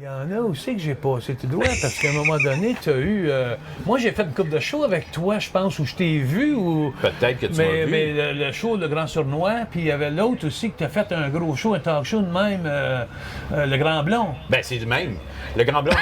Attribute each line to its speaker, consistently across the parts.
Speaker 1: Il y en a aussi que j'ai passé tout droit parce qu'à un moment donné, tu as eu. Moi, j'ai fait une couple de shows avec toi, je pense, où je t'ai vu. Ou...
Speaker 2: Peut-être que tu m'as vu.
Speaker 1: Mais le show Le Grand Surnois, puis il y avait l'autre aussi que tu as fait un gros show, un talk show de même, Le Grand Blond.
Speaker 2: Ben, c'est le même. Le Grand Blond.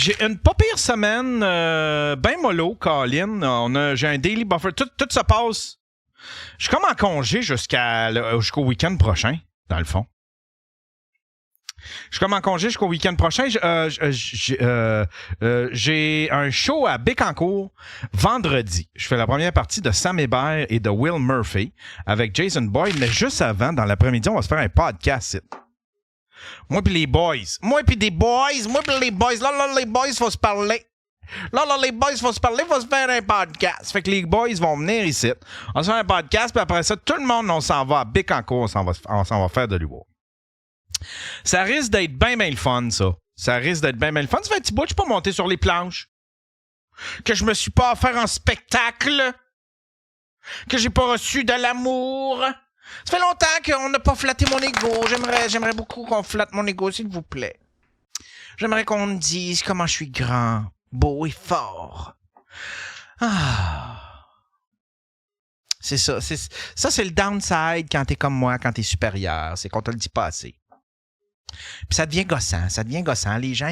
Speaker 3: J'ai une pas pire semaine, ben mollo, Colin. J'ai un daily buffer. Tout se passe. Je suis comme en congé jusqu'au week-end prochain, dans le fond. Je suis comme en congé jusqu'au week-end prochain. J'ai un show à Bécancour vendredi. Je fais la première partie de Sam Hébert et de Will Murphy avec Jason Boyd. Mais juste avant, dans l'après-midi, on va se faire un podcast. Moi pis les boys. Moi pis les boys. Là, les boys, faut se parler. Faut se faire un podcast. Fait que les boys vont venir ici. On va se faire un podcast, puis après ça, tout le monde, on s'en va à Bécancour. On s'en va faire de l'humour. Ça risque d'être bien le fun, ça. Ça fait un petit bout, je suis pas monté sur les planches. Que je me suis pas offert en spectacle. Que j'ai pas reçu de l'amour. Ça fait longtemps qu'on n'a pas flatté mon ego. J'aimerais beaucoup qu'on flatte mon ego, s'il vous plaît. J'aimerais qu'on me dise comment je suis grand, beau et fort. Ah. C'est ça. Ça, c'est le downside quand t'es comme moi, quand t'es supérieur. C'est qu'on te le dit pas assez. Puis ça devient gossant. Les gens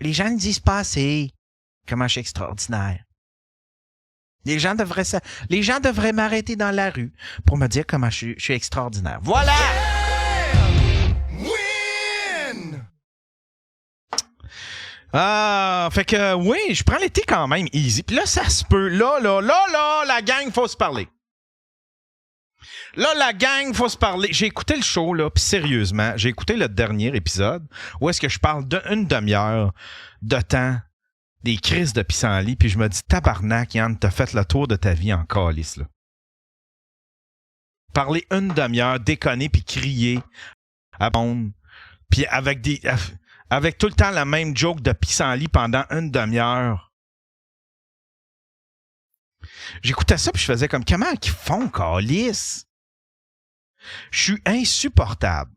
Speaker 3: ne disent pas assez comment je suis extraordinaire. Les gens devraient m'arrêter dans la rue pour me dire comment je suis extraordinaire. Voilà! Win! Fait que, oui, je prends l'été quand même easy. Puis là, ça se peut. Là, la gang, faut se parler. J'ai écouté le show, là, puis sérieusement, j'ai écouté le dernier épisode où est-ce que je parle d'une demi-heure de temps des crises de pissenlit, puis je me dis, tabarnak, Yann, t'as fait le tour de ta vie en calice, là. Parler une demi-heure, déconner, puis crier à bombe, puis avec tout le temps la même joke de pissenlit pendant une demi-heure. J'écoutais ça, puis je faisais comme, comment ils font, calice? Je suis insupportable.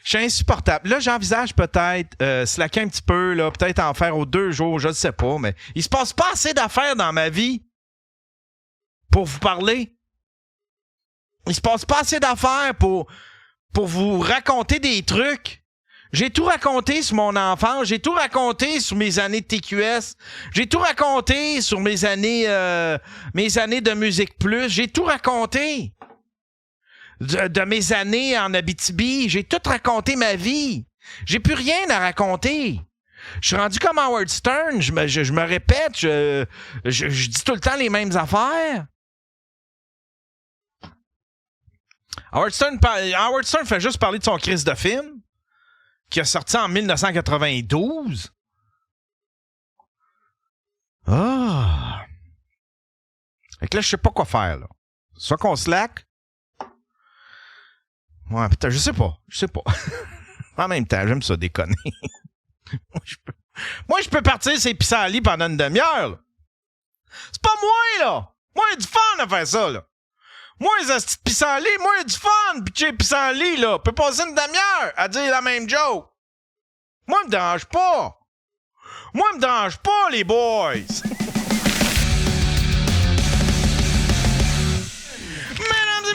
Speaker 3: Je suis insupportable. Là, j'envisage peut-être slacker un petit peu, là, peut-être en faire aux 2 jours, je ne sais pas, mais il se passe pas assez d'affaires dans ma vie pour vous parler. Il se passe pas assez d'affaires pour vous raconter des trucs. J'ai tout raconté sur mon enfance, j'ai tout raconté sur mes années de TQS, j'ai tout raconté sur mes années de Musique Plus, j'ai tout raconté. De mes années en Abitibi, j'ai tout raconté ma vie. J'ai plus rien à raconter. Je suis rendu comme Howard Stern, je me répète, je dis tout le temps les mêmes affaires. Howard Stern fait juste parler de son crise de film qui a sorti en 1992. Ah! Fait que là, je sais pas quoi faire, là. Soit qu'on slack. Ouais, putain, je sais pas. En même temps, j'aime ça déconner. Moi, je peux partir ces pissenlits pendant une demi-heure, là. C'est pas moi, là! Moi, il y a du fun à faire ça, là. Moi, les petits pissenlits, moi, il y a du fun, pis tu es pissenlit, là. Peut passer une demi-heure à dire la même joke. Moi, me dérange pas, les boys.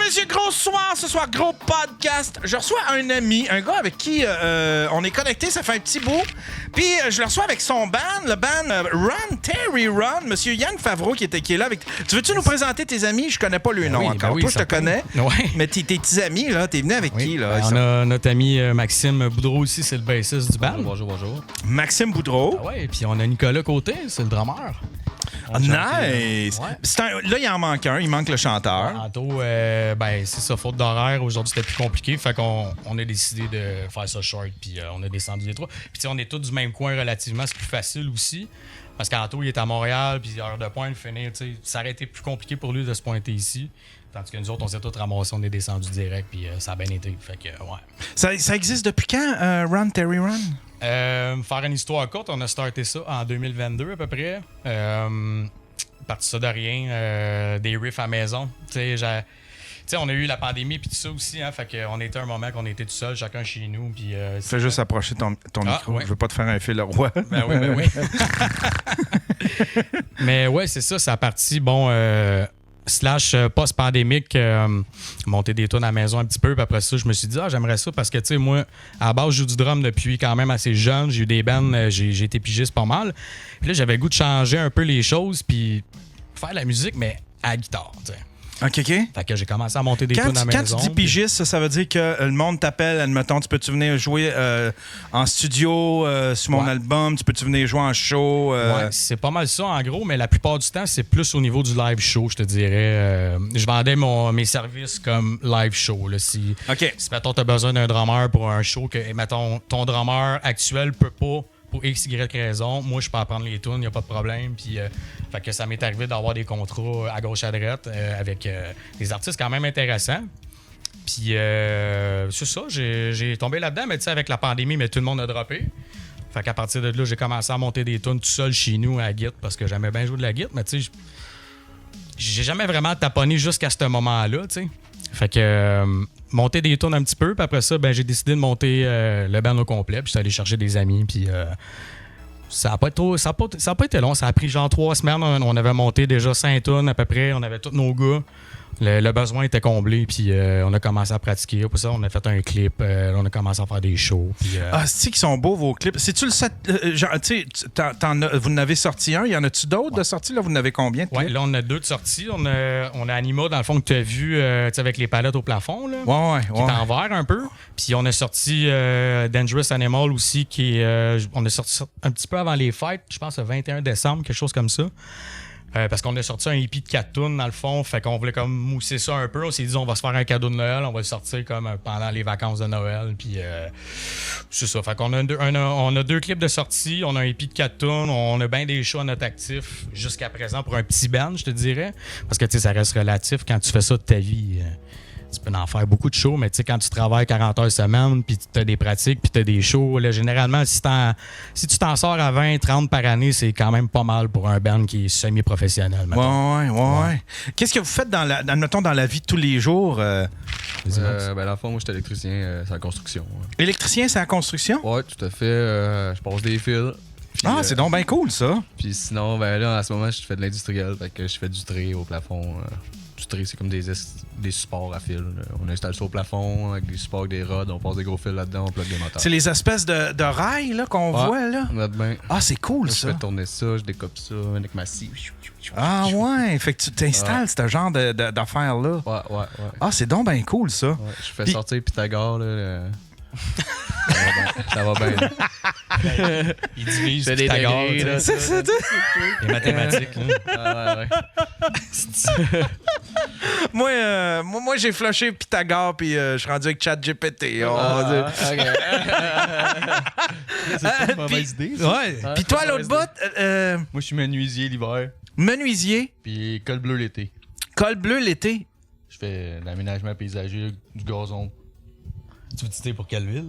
Speaker 3: Messieurs, gros soir, ce soir, gros podcast. Je reçois un ami, un gars avec qui on est connecté, ça fait un petit bout. Puis je le reçois avec son band, le band Terry Run, monsieur Yann Favreau qui est là avec. Tu veux-tu nous présenter tes amis? Je connais pas le nom encore. Toi, je te connais.
Speaker 4: Ouais.
Speaker 3: Mais tes petits amis, là, t'es venu avec qui, là?
Speaker 4: On a notre ami Maxime Boudreau aussi, c'est le bassiste du band. Bonjour.
Speaker 3: Maxime Boudreau.
Speaker 4: Ah ouais, et puis on a Nicolas Côté, c'est le drummer.
Speaker 3: Ah, nice!
Speaker 4: Ouais.
Speaker 3: Là, il en manque un. Il manque le chanteur.
Speaker 4: Tantôt, c'est ça, faute d'horaire. Aujourd'hui, c'était plus compliqué. Fait qu'on a décidé de faire ça short, puis on a descendu les trois. Puis, tu sais, on est tous du même coin relativement. C'est plus facile aussi. Parce qu'Anto, il est à Montréal, puis heure de pointe, finir, tu sais, ça aurait été plus compliqué pour lui de se pointer ici. Tandis que nous autres, on s'est tous ramassés, on est descendus direct, puis ça a bien été. Fait que, ouais.
Speaker 3: Ça existe depuis quand, Run, Terry Run?
Speaker 4: Faire une histoire courte, on a starté ça en 2022 à peu près. Parti ça de rien, des riffs à la maison. Tu sais, on a eu la pandémie puis tout ça aussi, hein, fait qu'on était un moment qu'on était tout seul, chacun chez nous. Puis,
Speaker 3: fais juste approcher ton micro.
Speaker 4: Ouais.
Speaker 3: Je veux pas te faire un fil le roi.
Speaker 4: Ben oui. Mais ouais, c'est ça, ça a parti, slash post-pandémique, monter des tunes à la maison un petit peu. Puis après ça, je me suis dit, j'aimerais ça parce que, tu sais, moi, à la base, je joue du drum depuis quand même assez jeune. J'ai eu des bands, j'ai été pigiste pas mal. Puis là, j'avais le goût de changer un peu les choses puis faire de la musique, mais à la guitare, tu sais.
Speaker 3: OK.
Speaker 4: Fait que j'ai commencé à monter des tunes à la maison.
Speaker 3: Quand tu dis pigiste, ça veut dire que le monde t'appelle, admettons, tu peux-tu venir jouer en studio sur mon album, tu peux-tu venir jouer en show?
Speaker 4: Ouais, c'est pas mal ça en gros, mais la plupart du temps, c'est plus au niveau du live show, je te dirais. Je vendais mes services comme live show. Là, si mettons, tu as besoin d'un drummer pour un show, que, mettons, ton drummer actuel peut pas, pour X, Y raison, moi, je peux apprendre les tunes, il n'y a pas de problème. Puis, fait que ça m'est arrivé d'avoir des contrats à gauche à droite avec des artistes quand même intéressants. Puis, c'est ça, j'ai tombé là-dedans, mais tu sais, avec la pandémie, mais tout le monde a droppé. Fait qu'à partir de là, j'ai commencé à monter des tunes tout seul chez nous à la guitare parce que j'aimais bien jouer de la guitare, mais tu sais, j'ai jamais vraiment taponné jusqu'à ce moment-là, tu sais. Fait que monter des tunes un petit peu, puis après ça, j'ai décidé de monter le band au complet, puis j'étais allé chercher des amis, puis ça a pas été long, ça a pris genre 3 semaines, on avait monté déjà 5 tunes à peu près, on avait tous nos gars. Le besoin était comblé, puis on a commencé à pratiquer. Pour ça, on a fait un clip, on a commencé à faire des shows.
Speaker 3: C'est qu'ils sont beaux, vos clips. C'est-tu le set? Vous en avez sorti un, y en a-tu d'autres de sortis? Là, vous en avez combien de clips?
Speaker 4: Oui, là, on a 2 de sorties. On a Anima, dans le fond, que tu as vu avec les palettes au plafond, là, qui est en vert un peu. Puis on a sorti Dangerous Animal aussi, on a sorti un petit peu avant les fêtes, je pense le 21 décembre, quelque chose comme ça. Parce qu'on a sorti un EP de 4 tunes dans le fond, fait qu'on voulait comme mousser ça un peu. On s'est dit on va se faire un cadeau de Noël, on va le sortir comme pendant les vacances de Noël. Puis c'est ça. Fait qu'on a 2 clips de sortie, on a un EP de 4 tunes, on a bien des shows à notre actif jusqu'à présent pour un petit band, je te dirais. Parce que tu sais, ça reste relatif quand tu fais ça de ta vie. Tu peux en faire beaucoup de shows, mais tu sais, quand tu travailles 40 heures semaine, puis tu as des pratiques, puis tu as des shows, là, généralement, si tu t'en sors à 20, 30 par année, c'est quand même pas mal pour un band qui est semi-professionnel.
Speaker 3: Ouais. Qu'est-ce que vous faites dans la vie de tous les jours?
Speaker 5: Dans le fond, moi, je suis électricien, c'est la construction. Ouais.
Speaker 3: Électricien, c'est la construction?
Speaker 5: Ouais, tout à fait. Je passe des fils. Puis,
Speaker 3: c'est donc bien cool, ça.
Speaker 5: Puis sinon, là, en ce moment, je fais de l'industriel, fait que je fais du trait au plafond. Du trait, c'est comme des supports à fil. On installe ça au plafond avec des supports avec des rods, on passe des gros fils là-dedans, on plug des moteurs.
Speaker 3: C'est les espèces de rails là, qu'on voit là? C'est cool, ça.
Speaker 5: Je fais tourner ça, je découpe ça avec ma scie.
Speaker 3: Fait que tu t'installes ce genre d'affaires-là.
Speaker 5: Ouais.
Speaker 3: C'est donc bien cool, ça.
Speaker 5: Ouais, je fais sortir Pythagore, là. Ça va bien.
Speaker 4: Il divise
Speaker 5: des
Speaker 4: Pythagore.
Speaker 3: C'est ça,
Speaker 4: les mathématiques.
Speaker 3: Moi, j'ai flushé Pythagore, puis je suis rendu avec ChatGPT.
Speaker 5: C'est pas une mauvaise idée.
Speaker 3: Puis toi, l'autre bout...
Speaker 5: Moi, je suis menuisier l'hiver.
Speaker 3: Menuisier.
Speaker 5: Puis col bleu l'été.
Speaker 3: Col bleu l'été.
Speaker 5: Je fais l'aménagement paysager, du gazon.
Speaker 4: Tu veux citer pour quelle ville?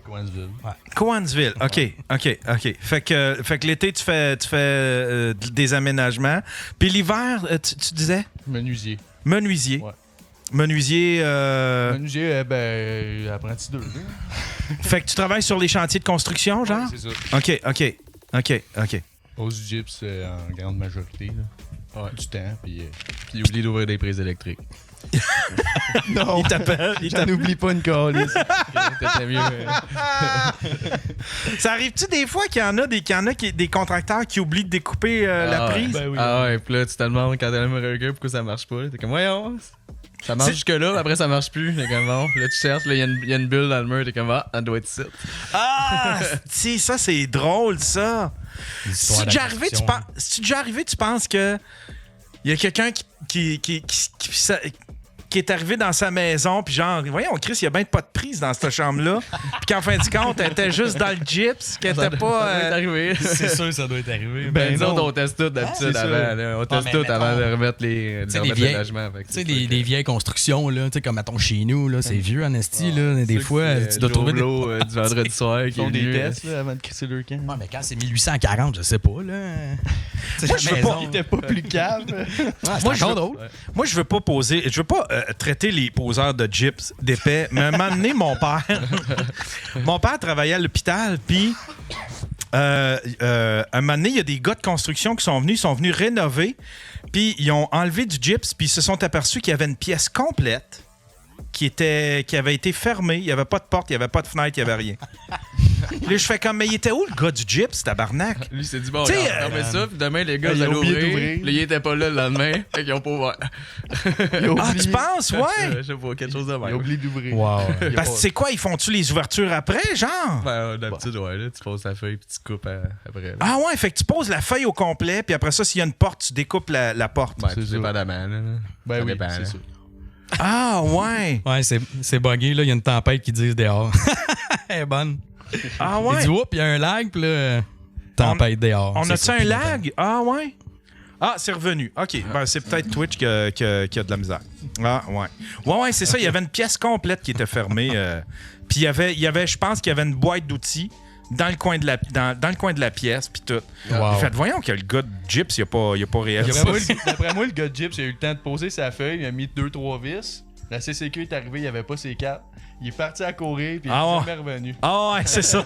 Speaker 5: Cowansville.
Speaker 3: Ouais. Cowansville, OK. Fait que l'été, tu fais des aménagements. Puis l'hiver, tu disais?
Speaker 5: Menuisier.
Speaker 3: Ouais. Menuisier...
Speaker 5: Menuisier, apprenti 2.
Speaker 3: Fait que tu travailles sur les chantiers de construction, genre?
Speaker 5: Ouais, c'est ça.
Speaker 3: OK.
Speaker 5: Pose du gyps en grande majorité. Là. Ouais. Du temps, puis oublie d'ouvrir des prises électriques.
Speaker 3: Non, il t'appelle.
Speaker 5: N'oublie pas une calice. C'était mieux.
Speaker 3: Ça arrive-tu des fois qu'il y en a des contracteurs qui oublient de découper la prise?
Speaker 5: Oui. Puis là, tu te demandes quand t'as le recul pourquoi ça marche pas. T'es comme, voyons, ça marche jusque-là, après ça marche plus. T'es comme, bon, là tu cherches, il y a une bulle dans le mur, t'es comme, ça doit être ça.
Speaker 3: Ça c'est drôle, ça. Si tu déjà arrivé, tu penses que il y a quelqu'un qui est arrivé dans sa maison, puis genre, voyons, Chris, il y a bien pas de prise dans cette chambre-là. Puis qu'en fin de compte, elle était juste dans le gyps, qu'elle était pas.
Speaker 5: arrivé.
Speaker 4: C'est sûr, ça doit être arrivé.
Speaker 5: Ben, nous autres, on teste tout d'habitude avant. Là. On teste tout avant de remettre les logements.
Speaker 4: Tu sais, les vieilles constructions, là, comme mettons chez nous, là, c'est vieux en esti, là. Des fois, tu dois trouver
Speaker 5: du vendredi soir qui
Speaker 6: font des
Speaker 5: venu.
Speaker 6: tests là, avant de crisser leur camp.
Speaker 4: Ouais, mais quand c'est 1840, je sais pas, là.
Speaker 3: Moi, je veux pas.
Speaker 6: Il était pas plus calme.
Speaker 3: Moi, je veux pas poser. Je veux pas traiter les poseurs de gyps d'épais. Mais à un moment donné, mon père travaillait à l'hôpital, puis à un moment donné, il y a des gars de construction qui sont venus rénover, puis ils ont enlevé du gyps, puis ils se sont aperçus qu'il y avait une pièce complète qui avait été fermée. Il n'y avait pas de porte, il n'y avait pas de fenêtre, il n'y avait rien. Là, je fais comme, mais il était où le gars du gyps, tabarnak?
Speaker 5: Lui, il s'est dit, bon,
Speaker 3: T'sais,
Speaker 5: regarde, fermez ça, puis demain, les gars,
Speaker 6: ils
Speaker 5: ils allaient
Speaker 6: ont oublié
Speaker 5: ouvrir.
Speaker 6: d'ouvrir.
Speaker 5: Là, il était pas là le lendemain, fait qu'ils ont pas ouvert.
Speaker 3: Ah, tu penses? Ouais!
Speaker 5: Je sais pas, quelque chose de
Speaker 6: Il a
Speaker 5: même.
Speaker 6: oublié d'ouvrir.
Speaker 4: Wow.
Speaker 3: Parce que c'est quoi, ils font-tu les ouvertures après, genre?
Speaker 5: Ben, d'habitude, ouais, là, tu poses ta feuille, puis tu coupes après. Là.
Speaker 3: Ah ouais, fait que tu poses la feuille au complet, puis après ça, s'il y a une porte, tu découpes la porte.
Speaker 5: Ben,
Speaker 6: c'est
Speaker 5: tout
Speaker 6: ça.
Speaker 5: dépendamment, là.
Speaker 6: Ben
Speaker 5: Ça
Speaker 6: oui,
Speaker 5: dépend,
Speaker 6: c'est
Speaker 5: là.
Speaker 6: ça.
Speaker 3: Ah ouais!
Speaker 4: Ouais, c'est buggé, là. Il y a une tempête qui dit dehors. Elle est bonne.
Speaker 3: Ah
Speaker 4: Il
Speaker 3: ouais!
Speaker 4: dit, oups, il y a un lag, puis là, tempête dehors.
Speaker 3: On
Speaker 4: C'est
Speaker 3: a-tu
Speaker 4: ça,
Speaker 3: un
Speaker 4: puis
Speaker 3: lag? Ah ouais? Ah, c'est revenu. OK. Ben, c'est peut-être Twitch qui a de la misère. Ah, ouais. Ouais, c'est ça. Il y avait une pièce complète qui était fermée. Puis il y avait, je pense qu'il y avait une boîte d'outils dans le coin de la pièce, puis tout.
Speaker 4: Wow.
Speaker 3: J'ai fait, voyons que le gars de Gyps, il a pas réalisé.
Speaker 6: D'après moi, le gars de Gyps, il a eu le temps de poser sa feuille, il a mis 2-3 vis. La CCQ est arrivée, il n'y avait pas ses cartes. Il est parti à courir, puis il
Speaker 3: Ah
Speaker 6: est
Speaker 3: ouais.
Speaker 6: jamais revenu.
Speaker 3: Ah ouais, c'est ça.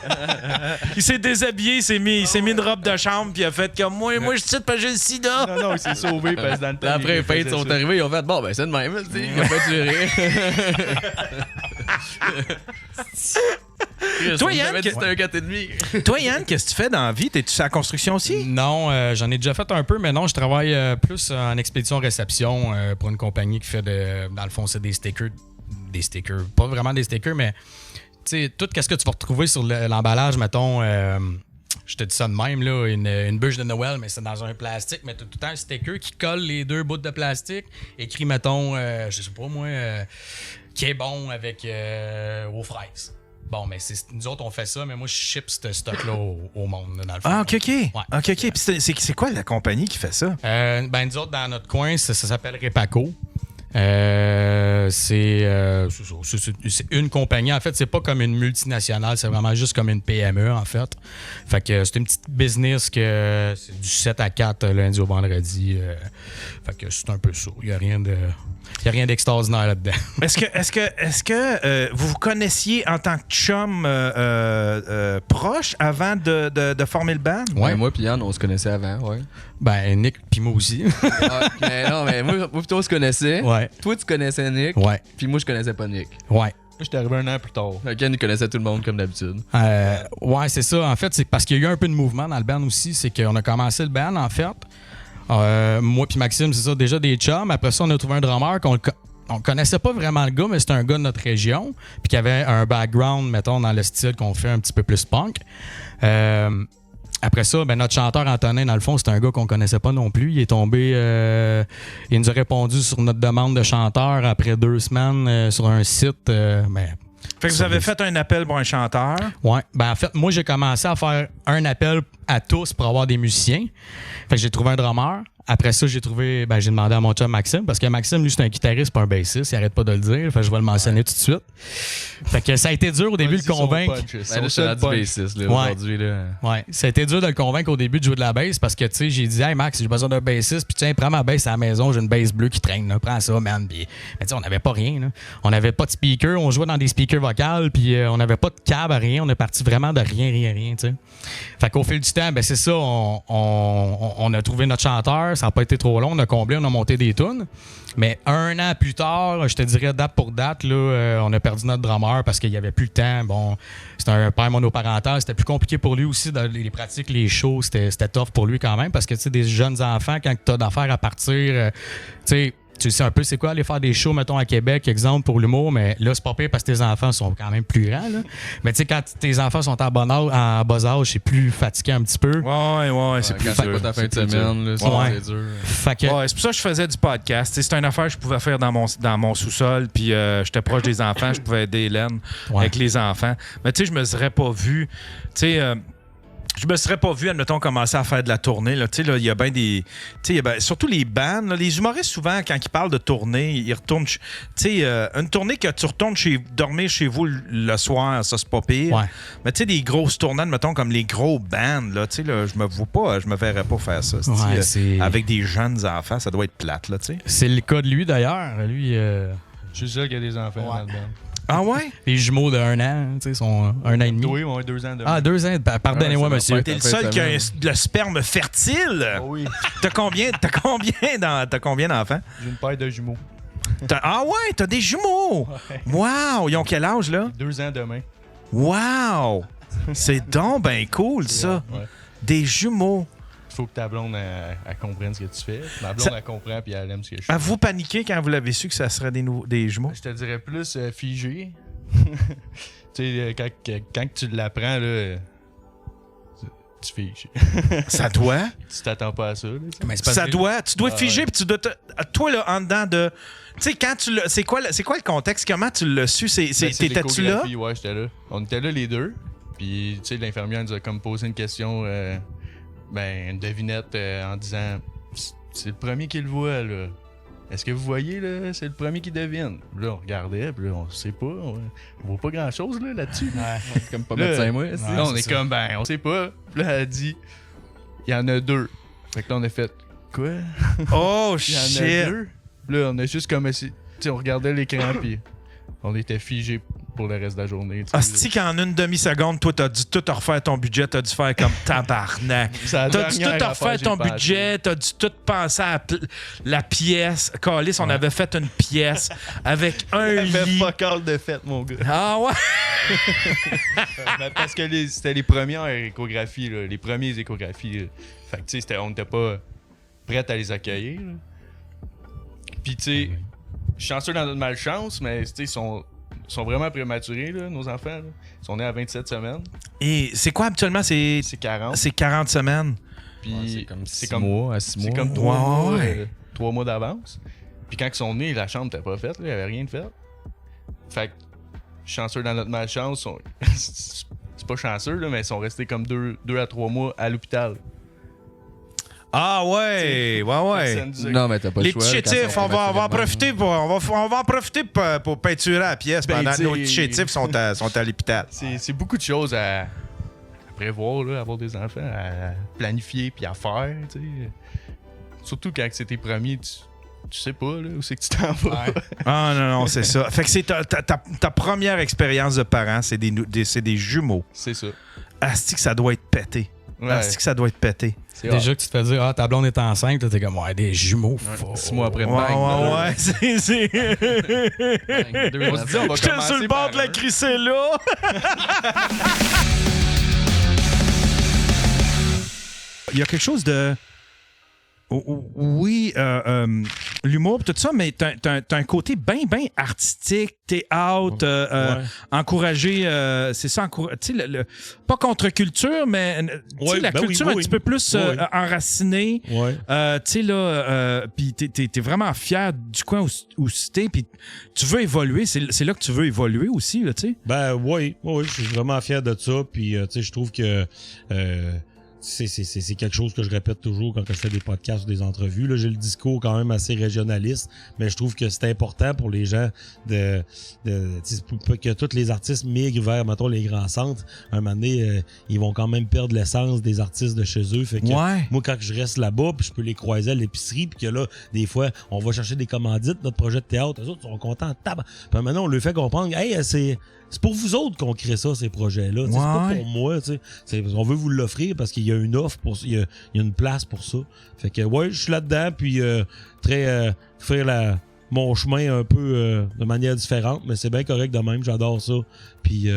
Speaker 3: Il s'est déshabillé, il s'est mis une robe de chambre, puis il a fait comme moi je suis parce que j'ai le sida.
Speaker 6: Non, il s'est sauvé parce que dans le temps.
Speaker 5: Après, les fêtes
Speaker 6: faisait
Speaker 5: sont
Speaker 6: ça.
Speaker 5: arrivés, ils ont fait, bon, ben, c'est de même, tu sais, il a pas duré.
Speaker 3: Toi, Yann,
Speaker 5: j'avais dit c'était un 4,5.
Speaker 3: Toi, Yann, qu'est-ce que tu fais dans la vie? T'es-tu sur la construction aussi?
Speaker 4: Non, j'en ai déjà fait un peu, mais non, je travaille plus en expédition-réception pour une compagnie qui fait dans le fond, c'est des stickers. Des stickers. Pas vraiment des stickers, mais tu sais, tout ce que tu vas retrouver sur l'emballage, mettons, je te dis ça de même, là, une bûche de Noël, mais c'est dans un plastique, mais t'as tout le temps un sticker qui colle les deux bouts de plastique, écrit, mettons, je sais pas moi, qui est bon avec aux fraises. Bon, mais nous autres, on fait ça, mais moi, je ship ce stock-là au monde, là, dans le fond.
Speaker 3: Ah, OK.
Speaker 4: Ouais.
Speaker 3: OK. Puis c'est quoi la compagnie qui fait ça?
Speaker 4: Ben, nous autres, dans notre coin, ça s'appelle Repaco. C'est une compagnie. En fait, c'est pas comme une multinationale, c'est vraiment juste comme une PME, en fait. Fait que c'est une petite business que c'est du 7 à 4 lundi au vendredi. Fait que c'est un peu ça. Il n'y a rien d'extraordinaire là-dedans.
Speaker 3: Est-ce que vous connaissiez en tant que chum proche avant de former le band?
Speaker 5: Ouais, moi puis Yann, on se connaissait avant, ouais.
Speaker 4: Ben, Nick puis moi aussi.
Speaker 5: Mais non, mais moi plutôt on se connaissait.
Speaker 4: Ouais.
Speaker 5: Toi, tu connaissais Nick.
Speaker 4: Ouais.
Speaker 5: Puis moi, je connaissais pas Nick.
Speaker 4: Ouais.
Speaker 6: Moi, j'étais arrivé un an plus tard.
Speaker 5: Ken, il connaissait tout le monde comme d'habitude.
Speaker 4: Ouais, c'est ça. En fait, c'est parce qu'il y a eu un peu de mouvement dans le band aussi. C'est qu'on a commencé le band, en fait. Moi puis Maxime, c'est ça, déjà des chums. Après ça, on a trouvé un drummer on connaissait pas vraiment le gars, mais c'était un gars de notre région. Puis qui avait un background, mettons, dans le style qu'on fait un petit peu plus punk. Après ça, ben, notre chanteur Antonin, dans le fond, c'est un gars qu'on connaissait pas non plus. Il est tombé... il nous a répondu sur notre demande de chanteur après 2 semaines sur un site.
Speaker 3: Fait que vous avez fait un appel pour un chanteur.
Speaker 4: Ouais. Ben, en fait, moi, j'ai commencé à faire un appel à tous pour avoir des musiciens. Fait que j'ai trouvé un drummer. Après ça, j'ai demandé à mon chum Maxime, parce que Maxime, lui, c'est un guitariste, pas un bassiste. Il arrête pas de le dire. Fait que je vais le mentionner tout de suite. Fait que ça a été dur au début de le convaincre.
Speaker 5: Ben là, je suis rendu bassiste, là, aujourd'hui, là.
Speaker 4: Ouais, ça a été dur de le convaincre au début de jouer de la bass parce que, tu sais, j'ai dit, hey Max, j'ai besoin d'un bassiste, puis tiens, prends ma bass à la maison, j'ai une bass bleue qui traîne, là, prends ça, man. Puis, tu sais, on n'avait pas rien, là. On n'avait pas de speaker, on jouait dans des speakers vocales, puis on n'avait pas de câble à rien, on est parti vraiment de rien, tu sais. Fait qu'au fil du temps, ben c'est ça, on a trouvé notre chanteur, ça n'a pas été trop long, on a comblé, on a monté des tunes. Mais 1 an plus tard, je te dirais date pour date, là, on a perdu notre drummer parce qu'il n'y avait plus le temps. Bon, c'était un père monoparental, c'était plus compliqué pour lui aussi dans les pratiques, les shows, c'était tough pour lui quand même parce que tu sais, des jeunes enfants, quand tu as d'affaires à partir, tu sais, tu sais un peu c'est quoi aller faire des shows, mettons, à Québec, exemple, pour l'humour, mais là, c'est pas pire parce que tes enfants sont quand même plus grands, là. Mais tu sais, quand tes enfants sont en bas âge, c'est plus fatigué un petit peu.
Speaker 3: Ouais, c'est plus
Speaker 5: quand
Speaker 3: dur.
Speaker 5: c'est pas ta fin de
Speaker 3: C'est plus
Speaker 5: semaine, là,
Speaker 4: Ouais.
Speaker 5: c'est dur.
Speaker 4: Fait que,
Speaker 3: Ouais, c'est pour ça que je faisais du podcast. T'sais, c'était une affaire que je pouvais faire dans mon sous-sol, puis j'étais proche des enfants, je pouvais aider Hélène avec les enfants. Mais tu sais, je me serais pas vu. Je me serais pas vu, admettons, commencer à faire de la tournée. Tu sais, il y a bien des. Tu sais, surtout les bands. Là, les humoristes, souvent, quand ils parlent de tournée, ils retournent. Tu sais, une tournée que tu retournes dormir chez vous le soir, ça, c'est pas pire.
Speaker 4: Ouais.
Speaker 3: Mais tu sais, des grosses tournées, admettons, comme les gros bands, là, tu sais, là, je me verrais pas faire ça.
Speaker 4: Ouais, c'est-
Speaker 3: Avec des jeunes enfants, ça doit être plate, là, tu sais.
Speaker 4: c'est le cas de lui, d'ailleurs. Lui,
Speaker 6: Je suis sûr qu'il y a des enfants
Speaker 4: Ouais.
Speaker 6: là-dedans.
Speaker 3: Ah ouais?
Speaker 4: les jumeaux de 1 an, tu sais, sont 1 an et demi.
Speaker 6: Oui, on a 2 ans de.
Speaker 4: Ah, 2 ans. Pardonnez-moi,
Speaker 5: Ouais, ça va
Speaker 4: monsieur.
Speaker 5: pas
Speaker 3: T'es le
Speaker 5: Fin de
Speaker 3: seul qui a
Speaker 5: semaine.
Speaker 3: le sperme fertile.
Speaker 6: Oh oui,
Speaker 3: T'as combien d'enfants?
Speaker 6: j'ai une paire de jumeaux.
Speaker 3: Ah ouais, t'as des jumeaux! Wow! Ils ont quel âge, là?
Speaker 6: 2 ans demain.
Speaker 3: Wow! C'est donc ben cool, ça.
Speaker 6: Ouais.
Speaker 3: Des jumeaux.
Speaker 6: Faut que ta blonde elle comprenne ce que tu fais. Ma blonde, elle comprend puis elle aime ce que je fais.
Speaker 3: Avez-vous paniqué quand vous l'avez su que ça serait des jumeaux?
Speaker 6: Je te dirais plus figé. Tu sais, quand tu l'apprends, là, tu figes.
Speaker 3: Ça doit?
Speaker 6: Tu t'attends pas à ça. Là, tu sais.
Speaker 4: Mais c'est parce
Speaker 3: Ça
Speaker 4: que-
Speaker 3: doit. Tu dois
Speaker 6: Ah,
Speaker 3: figer,
Speaker 6: ouais.
Speaker 3: puis tu dois toi, là, en dedans de... Tu sais, quand tu l'as... C'est quoi le contexte? Comment tu l'as su?
Speaker 6: Ben, c'est
Speaker 3: T'étais-tu là?
Speaker 6: l'échographie, ouais, j'étais là. On était là les deux. Puis, tu sais, l'infirmière nous a comme posé une question, une devinette en disant c'est le premier qui le voit, là. Est-ce que vous voyez, là, c'est le premier qui devine. Puis là, on regardait, puis là, on sait pas. On voit pas grand-chose, là-dessus.
Speaker 5: C'est comme pas
Speaker 6: Là,
Speaker 5: médecin, moi.
Speaker 6: Là, on est comme, on sait pas. Puis là, elle a dit il y en a 2. Fait que là, on a fait quoi?
Speaker 3: Oh,
Speaker 6: Il y en a
Speaker 3: shit!
Speaker 6: 2. Puis là, on a juste comme tu sais, on regardait l'écran, puis on était figés pour le reste de la journée. tu sais.
Speaker 3: Hostie qu'en une demi-seconde, toi, t'as dû tout refaire ton budget, t'as dû faire comme tabarnak.
Speaker 6: C'est la
Speaker 3: T'as dû tout
Speaker 6: dernière
Speaker 3: refaire
Speaker 6: affaire
Speaker 3: ton
Speaker 6: que j'ai
Speaker 3: budget, t'as dû tout penser à la pièce. Calice, on avait fait une pièce avec un
Speaker 6: Il y avait
Speaker 3: lit.
Speaker 6: pas call de fête, mon gars.
Speaker 3: Ah ouais?
Speaker 6: Ben, parce que c'était les premières échographies, là, les premières échographies. Là. Fait que, tu sais, on n'était pas prêts à les accueillir. Là. Puis, tu sais, chanceux dans notre malchance, mais, tu sais, ils sont vraiment prématurés, là, nos enfants. Là. Ils sont nés à 27 semaines.
Speaker 3: Et c'est quoi habituellement? C'est
Speaker 6: 40.
Speaker 3: 40 semaines.
Speaker 6: Puis,
Speaker 5: c'est comme 6 mois à 6 mois.
Speaker 6: C'est comme
Speaker 3: Ouais.
Speaker 6: 3 mois d'avance. Puis quand ils sont nés, la chambre n'était pas faite, il n'y avait rien de fait. Fait que, chanceux dans notre malchance, c'est pas chanceux, là, mais ils sont restés comme 2 à 3 mois à l'hôpital.
Speaker 3: Ah ouais, ouais.
Speaker 6: Personne disait-
Speaker 5: Non, mais t'as pas le
Speaker 3: Les
Speaker 5: choix.
Speaker 3: petits
Speaker 5: là, quand
Speaker 3: chétifs,
Speaker 5: c'est
Speaker 3: on va en
Speaker 5: prématuré
Speaker 3: profiter pour peinturer la pièce
Speaker 6: Ben,
Speaker 3: pendant que
Speaker 6: t'sais,
Speaker 3: nos petits chétifs sont à l'hôpital.
Speaker 6: C'est beaucoup de choses à prévoir, là, avoir des enfants, à planifier puis à faire, tu sais. Surtout quand c'est tes premiers, tu sais pas là, où c'est que tu t'en vas.
Speaker 3: Ah non, c'est ça. Fait que c'est ta première expérience de parent, c'est des jumeaux.
Speaker 6: C'est ça.
Speaker 3: Asti que ça doit être pété.
Speaker 6: Ouais.
Speaker 3: Asti que ça doit être pété.
Speaker 6: C'est
Speaker 4: Déjà que tu te fais dire, ta blonde est enceinte, là, t'es comme, ouais, des jumeaux.
Speaker 5: 6 mois après,
Speaker 3: Ouais,
Speaker 5: bang.
Speaker 3: ouais. C'est...
Speaker 5: Bang, 2
Speaker 6: On se dit, on va
Speaker 3: J'étais
Speaker 6: commencer
Speaker 3: sur le bord
Speaker 6: par
Speaker 3: de la
Speaker 6: un.
Speaker 3: crisser là. Il y a quelque chose de... Oui, l'humour, tout ça, mais t'as un côté bien artistique, théâtre, encourager, c'est ça, tu sais, pas contre-culture, mais tu sais,
Speaker 7: Ouais,
Speaker 3: la
Speaker 7: ben oui,
Speaker 3: culture
Speaker 7: oui,
Speaker 3: un
Speaker 7: oui.
Speaker 3: petit peu plus
Speaker 7: Oui, oui.
Speaker 3: enracinée.
Speaker 7: Ouais.
Speaker 3: Tu sais, là, puis t'es vraiment fier du coin où t'es, puis tu veux évoluer, c'est là que tu veux évoluer aussi, là, tu sais.
Speaker 7: Ben oui, je suis vraiment fier de ça. Puis tu sais, je trouve que c'est quelque chose que je répète toujours quand je fais des podcasts ou des entrevues. Là, j'ai le discours quand même assez régionaliste, mais je trouve que c'est important pour les gens de pour que tous les artistes migrent vers, mettons, les grands centres. Un moment donné, ils vont quand même perdre l'essence des artistes de chez eux. Fait que
Speaker 3: Ouais.
Speaker 7: moi, quand je reste là-bas, puis je peux les croiser à l'épicerie, puis que là, des fois, on va chercher des commandites, notre projet de théâtre, eux autres sont contents, Puis maintenant, on leur fait comprendre, hey, c'est pour vous autres qu'on crée ça, ces projets-là. Tu sais, c'est pas pour moi. Tu sais. On veut vous l'offrir parce qu'il y a une offre, il y a une place pour ça. Fait que, ouais, je suis là-dedans, puis faire mon chemin un peu de manière différente, mais c'est bien correct de même, j'adore ça. Puis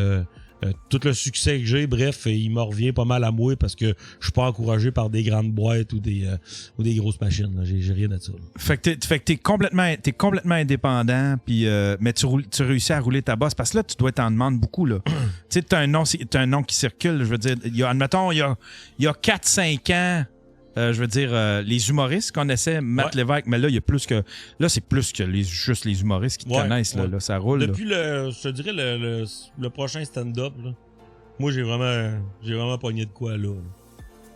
Speaker 7: tout le succès que j'ai, bref, il me revient pas mal à moi parce que je suis pas encouragé par des grandes boîtes ou des grosses machines. Là. J'ai rien de ça. Là.
Speaker 3: Fait que t'es complètement indépendant, puis mais tu réussis à rouler ta bosse parce que là, tu dois t'en demander beaucoup. Là. Tu sais, t'as un nom qui circule. Je veux dire, admettons, il y a 4-5 ans, je veux dire, les humoristes connaissaient Matt Lévesque, mais là, il y a plus que. Là, c'est plus que juste les humoristes qui te connaissent. Là, ça roule.
Speaker 7: Depuis je te dirais, le prochain stand-up, là, moi, j'ai vraiment pogné de quoi là.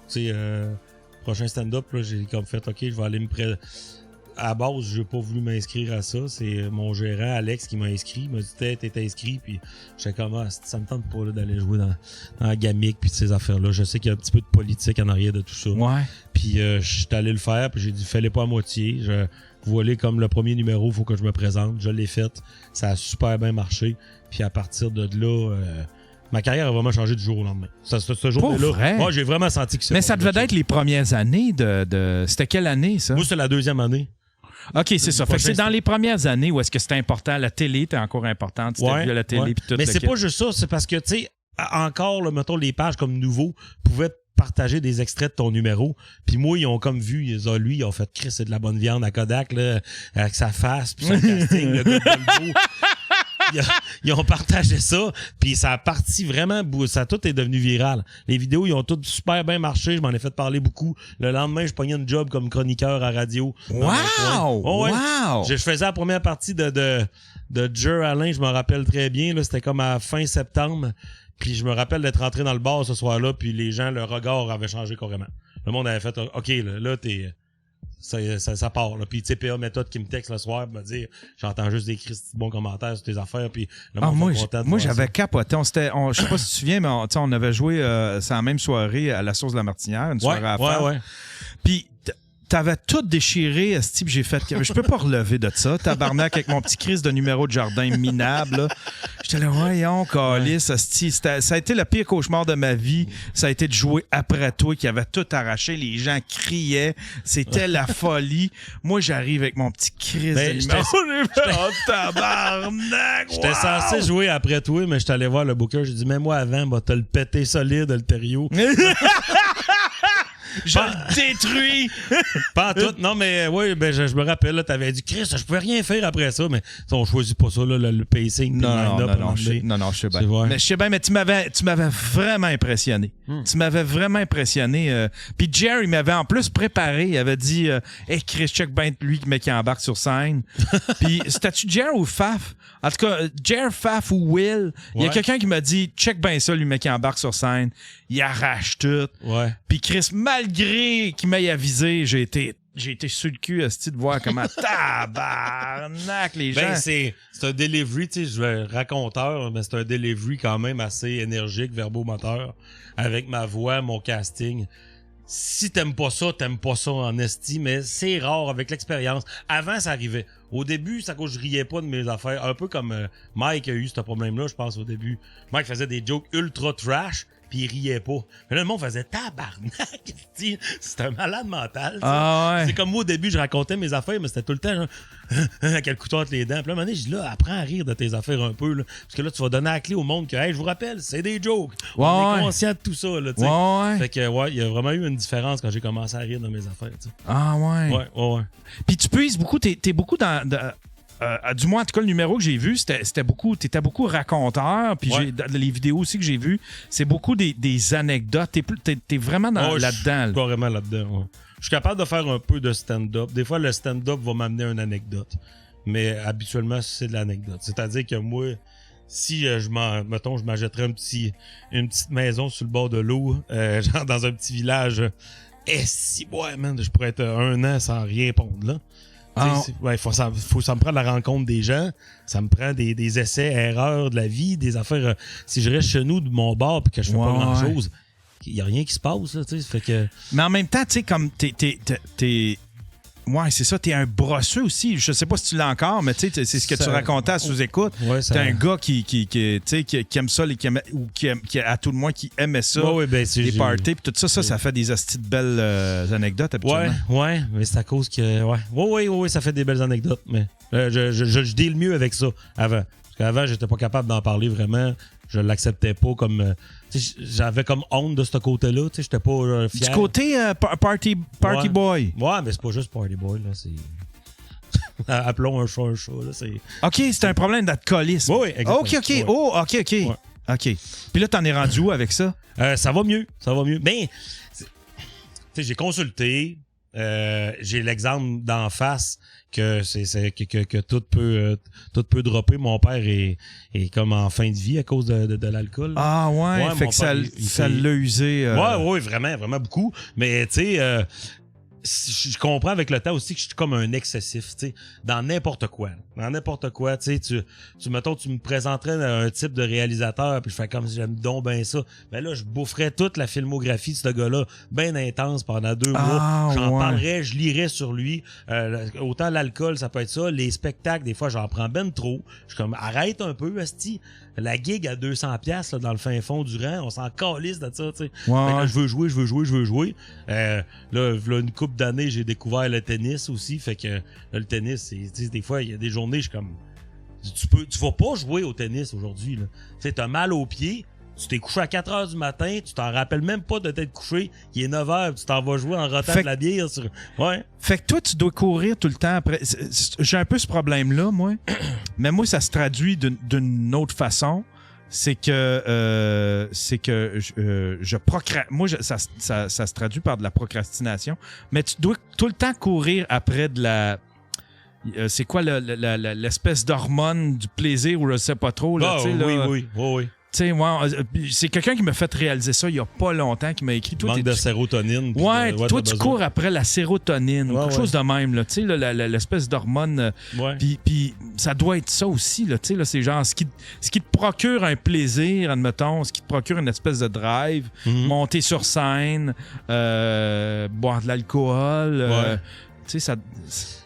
Speaker 7: Tu sais, prochain stand-up, là, j'ai comme fait, OK, je vais aller me prêter. À la base, j'ai pas voulu m'inscrire à ça. C'est mon gérant, Alex, qui m'a inscrit. Il m'a dit, t'es inscrit. Puis j'étais comme, ça me tente pas là, d'aller jouer dans la gamique puis ces affaires-là. Je sais qu'il y a un petit peu de politique en arrière de tout ça.
Speaker 3: Ouais.
Speaker 7: Puis je suis allé le faire. Puis j'ai dit, fais-les pas à moitié. Vous voyez, comme le premier numéro, il faut que je me présente. Je l'ai fait. Ça a super bien marché. Puis à partir de là... ma carrière a vraiment changé du jour au lendemain. Ce jour-là, moi, j'ai vraiment senti que c'est...
Speaker 3: Mais ça devait être les premières années de... C'était quelle année, ça?
Speaker 7: Moi, c'est la deuxième année.
Speaker 3: OK, c'est ça. Fait que c'est dans les premières années où est-ce que c'était important. La télé était encore importante. C'était vu à la télé puis tout.
Speaker 7: Mais c'est pas juste ça. C'est parce que, tu sais, encore, là, mettons, les pages comme Nouveau pouvaient partager des extraits de ton numéro. Puis moi, ils ont comme vu, ils ont fait « Chris, c'est de la bonne viande à Kodak, là, avec sa face, puis son casting, le gars de Dolbo. » Ils ont partagé ça, puis ça a parti vraiment, ça tout est devenu viral. Les vidéos, ils ont toutes super bien marché, je m'en ai fait parler beaucoup. Le lendemain, je pognais une job comme chroniqueur à radio.
Speaker 3: Wow! Wow!
Speaker 7: Je faisais la première partie de Jer Alain, je me rappelle très bien, là, c'était comme à fin septembre, puis je me rappelle d'être rentré dans le bar ce soir-là, puis les gens, le regard avait changé carrément. Le monde avait fait, OK, là t'es... Ça part. Là. Puis, tu sais, PA Méthode qui me texte le soir pour me dire j'entends juste des bons commentaires sur tes affaires. Puis, le monde content.
Speaker 3: Moi, j'avais capoté. Je sais pas si tu te souviens, mais on avait joué c'est la même soirée à la Sauce de la Martinière, une soirée à faire.
Speaker 7: Ouais.
Speaker 3: Puis, t'avais tout déchiré, Steve. J'ai fait. Je peux pas relever de ça. Tabarnak avec mon petit crise de numéro de jardin minable. Là. J'étais là, voyons, calice, Steve. Ça a été le pire cauchemar de ma vie. Ça a été de jouer après toi, qui avait tout arraché. Les gens criaient. C'était la folie. Moi, j'arrive avec mon petit crise de numéro. Tabarnak!
Speaker 7: J'étais censé jouer après toi, mais j'étais allé voir le booker. J'ai dit, mets-moi avant, t'as le pété solide, le Thériault.
Speaker 3: Je le détruis!
Speaker 7: Pas en tout. Non, mais oui, ben, je me rappelle, là, t'avais dit, Chris, je pouvais rien faire après ça, mais on choisit pas ça, là, le pacing.
Speaker 3: Non, je sais bien. Mais je sais bien, mais tu m'avais vraiment impressionné. Tu m'avais vraiment impressionné. Puis Jerry m'avait en plus préparé. Il avait dit, hey, Chris, check ben lui qui embarque sur scène. Puis c'était-tu Jerry ou Faf? En tout cas, Jerry, Faf ou Will, il y a quelqu'un qui m'a dit, check ben ça, lui, mec qui embarque sur scène. Il arrache tout.
Speaker 7: Ouais.
Speaker 3: Puis Chris, malgré qu'il m'ait avisé, j'ai été sur le cul de voir comment tabarnak les gens.
Speaker 7: Ben, c'est un delivery, tu sais, je vais raconteur, mais c'est un delivery quand même assez énergique, verbomoteur, avec ma voix, mon casting. Si t'aimes pas ça en esti, mais c'est rare avec l'expérience. Avant, ça arrivait. Au début, c'est à cause que je riais pas de mes affaires. Un peu comme Mike a eu ce problème-là, je pense, au début. Mike faisait des jokes ultra trash, puis il riait pas. Mais là, le monde faisait tabarnak. C'est un malade mental.
Speaker 3: Ah ouais.
Speaker 7: C'est comme moi, au début, je racontais mes affaires, mais c'était tout le temps genre, avec le couteau entre les dents. Puis là, à un moment donné, je dis là, apprends à rire de tes affaires un peu. Là, parce que là, tu vas donner la clé au monde que, hey, je vous rappelle, c'est des jokes. On est conscient de tout ça. Là,
Speaker 3: ouais.
Speaker 7: Fait que, ouais, il y a vraiment eu une différence quand j'ai commencé à rire de mes affaires. T'sais.
Speaker 3: Ah ouais.
Speaker 7: Ouais.
Speaker 3: Puis tu puises beaucoup, t'es beaucoup dans... du moins, en tout cas, le numéro que j'ai vu, t'étais beaucoup raconteur. Puis les vidéos aussi que j'ai vues, c'est beaucoup des anecdotes. T'es vraiment là-dedans.
Speaker 7: Je suis carrément là-dedans. Ouais. Je suis capable de faire un peu de stand-up. Des fois, le stand-up va m'amener une anecdote. Mais habituellement, c'est de l'anecdote. C'est-à-dire que moi, si je m'achèterais une petite maison sur le bord de l'eau, genre dans un petit village, je pourrais être 1 an sans rien pondre là. Faut ça me prend la rencontre des gens, ça me prend des essais, erreurs de la vie, des affaires. Si je reste chez nous de mon bar puis que je fais pas grand-chose, il y a rien qui se passe là, tu sais, fait que.
Speaker 3: Mais en même temps, tu sais, comme t'es ouais, c'est ça, t'es un brosseux aussi. Je sais pas si tu l'as encore, mais tu sais, c'est ce que tu racontais à sous-écoute. Ouais, t'es un gars qui aime ça, ou qui à tout le moins qui aimait ça.
Speaker 7: Ben,
Speaker 3: les parties, puis tout ça, ça fait des hosties de belles anecdotes habituellement.
Speaker 7: Ouais, mais c'est à cause que. Ouais, ça fait des belles anecdotes, mais je deal mieux avec ça avant. Parce qu'avant, j'étais pas capable d'en parler vraiment. je l'acceptais pas comme... j'avais comme honte de ce côté-là. J'étais pas fier.
Speaker 3: Du côté party boy.
Speaker 7: Ouais, mais c'est pas juste party boy, là. C'est... Appelons un chat, là. C'est...
Speaker 3: OK, c'est un problème d'alcoolisme.
Speaker 7: Oui, exactement.
Speaker 3: OK.
Speaker 7: Ouais.
Speaker 3: Oh, OK.
Speaker 7: Ouais.
Speaker 3: OK. Puis là, t'en es rendu où avec ça?
Speaker 7: Ça va mieux. Ben, j'ai consulté. J'ai l'exemple d'en face que que tout peut dropper. Mon père est comme en fin de vie à cause de l'alcool.
Speaker 3: Ah ouais, fait que ça l'a usé.
Speaker 7: Ouais, vraiment, vraiment beaucoup. Mais tu sais, je comprends avec le temps aussi que je suis comme un excessif, tu sais, dans n'importe quoi. Dans n'importe quoi, tu sais, mettons, tu me présenterais un type de réalisateur, puis je fais comme si j'aime donc bien ça. Ben là, je boufferais toute la filmographie de ce gars-là, bien intense pendant 2 mois. J'en parlerais, je lirais sur lui. Autant l'alcool, ça peut être ça. Les spectacles, des fois, j'en prends ben trop. Je suis comme, arrête un peu, asti. La gig à 200$ là, dans le fin fond du rang, on s'en calisse de ça, tu sais. Là, je veux jouer. Là, une couple d'années, j'ai découvert le tennis aussi. Fait que là, le tennis, des fois, il y a des journées, je suis comme... Tu vas pas jouer au tennis aujourd'hui, là. Tu sais, t'as mal aux pieds, tu t'es couché à 4h du matin, tu t'en rappelles même pas de t'être couché, il est 9h, tu t'en vas jouer en rotant de la bière sur... Ouais.
Speaker 3: Fait que toi, tu dois courir tout le temps après. J'ai un peu ce problème-là, moi. Mais moi, ça se traduit d'une autre façon. C'est que je procrastine. Moi, ça se traduit par de la procrastination. Mais tu dois tout le temps courir après de la... c'est quoi l'espèce d'hormone du plaisir ou je sais pas trop. Là,
Speaker 7: Oui.
Speaker 3: Tu sais, c'est quelqu'un qui m'a fait réaliser ça il y a pas longtemps, qui m'a écrit... Toi,
Speaker 7: manque de sérotonine.
Speaker 3: Ouais, toi, tu cours après la sérotonine ou quelque chose de même, là. Tu sais, l'espèce d'hormone. Puis ça doit être ça aussi, là. Tu sais, là, c'est genre ce qui te procure un plaisir, admettons, ce qui te procure une espèce de drive, monter sur scène, boire de l'alcool. Tu sais, ça...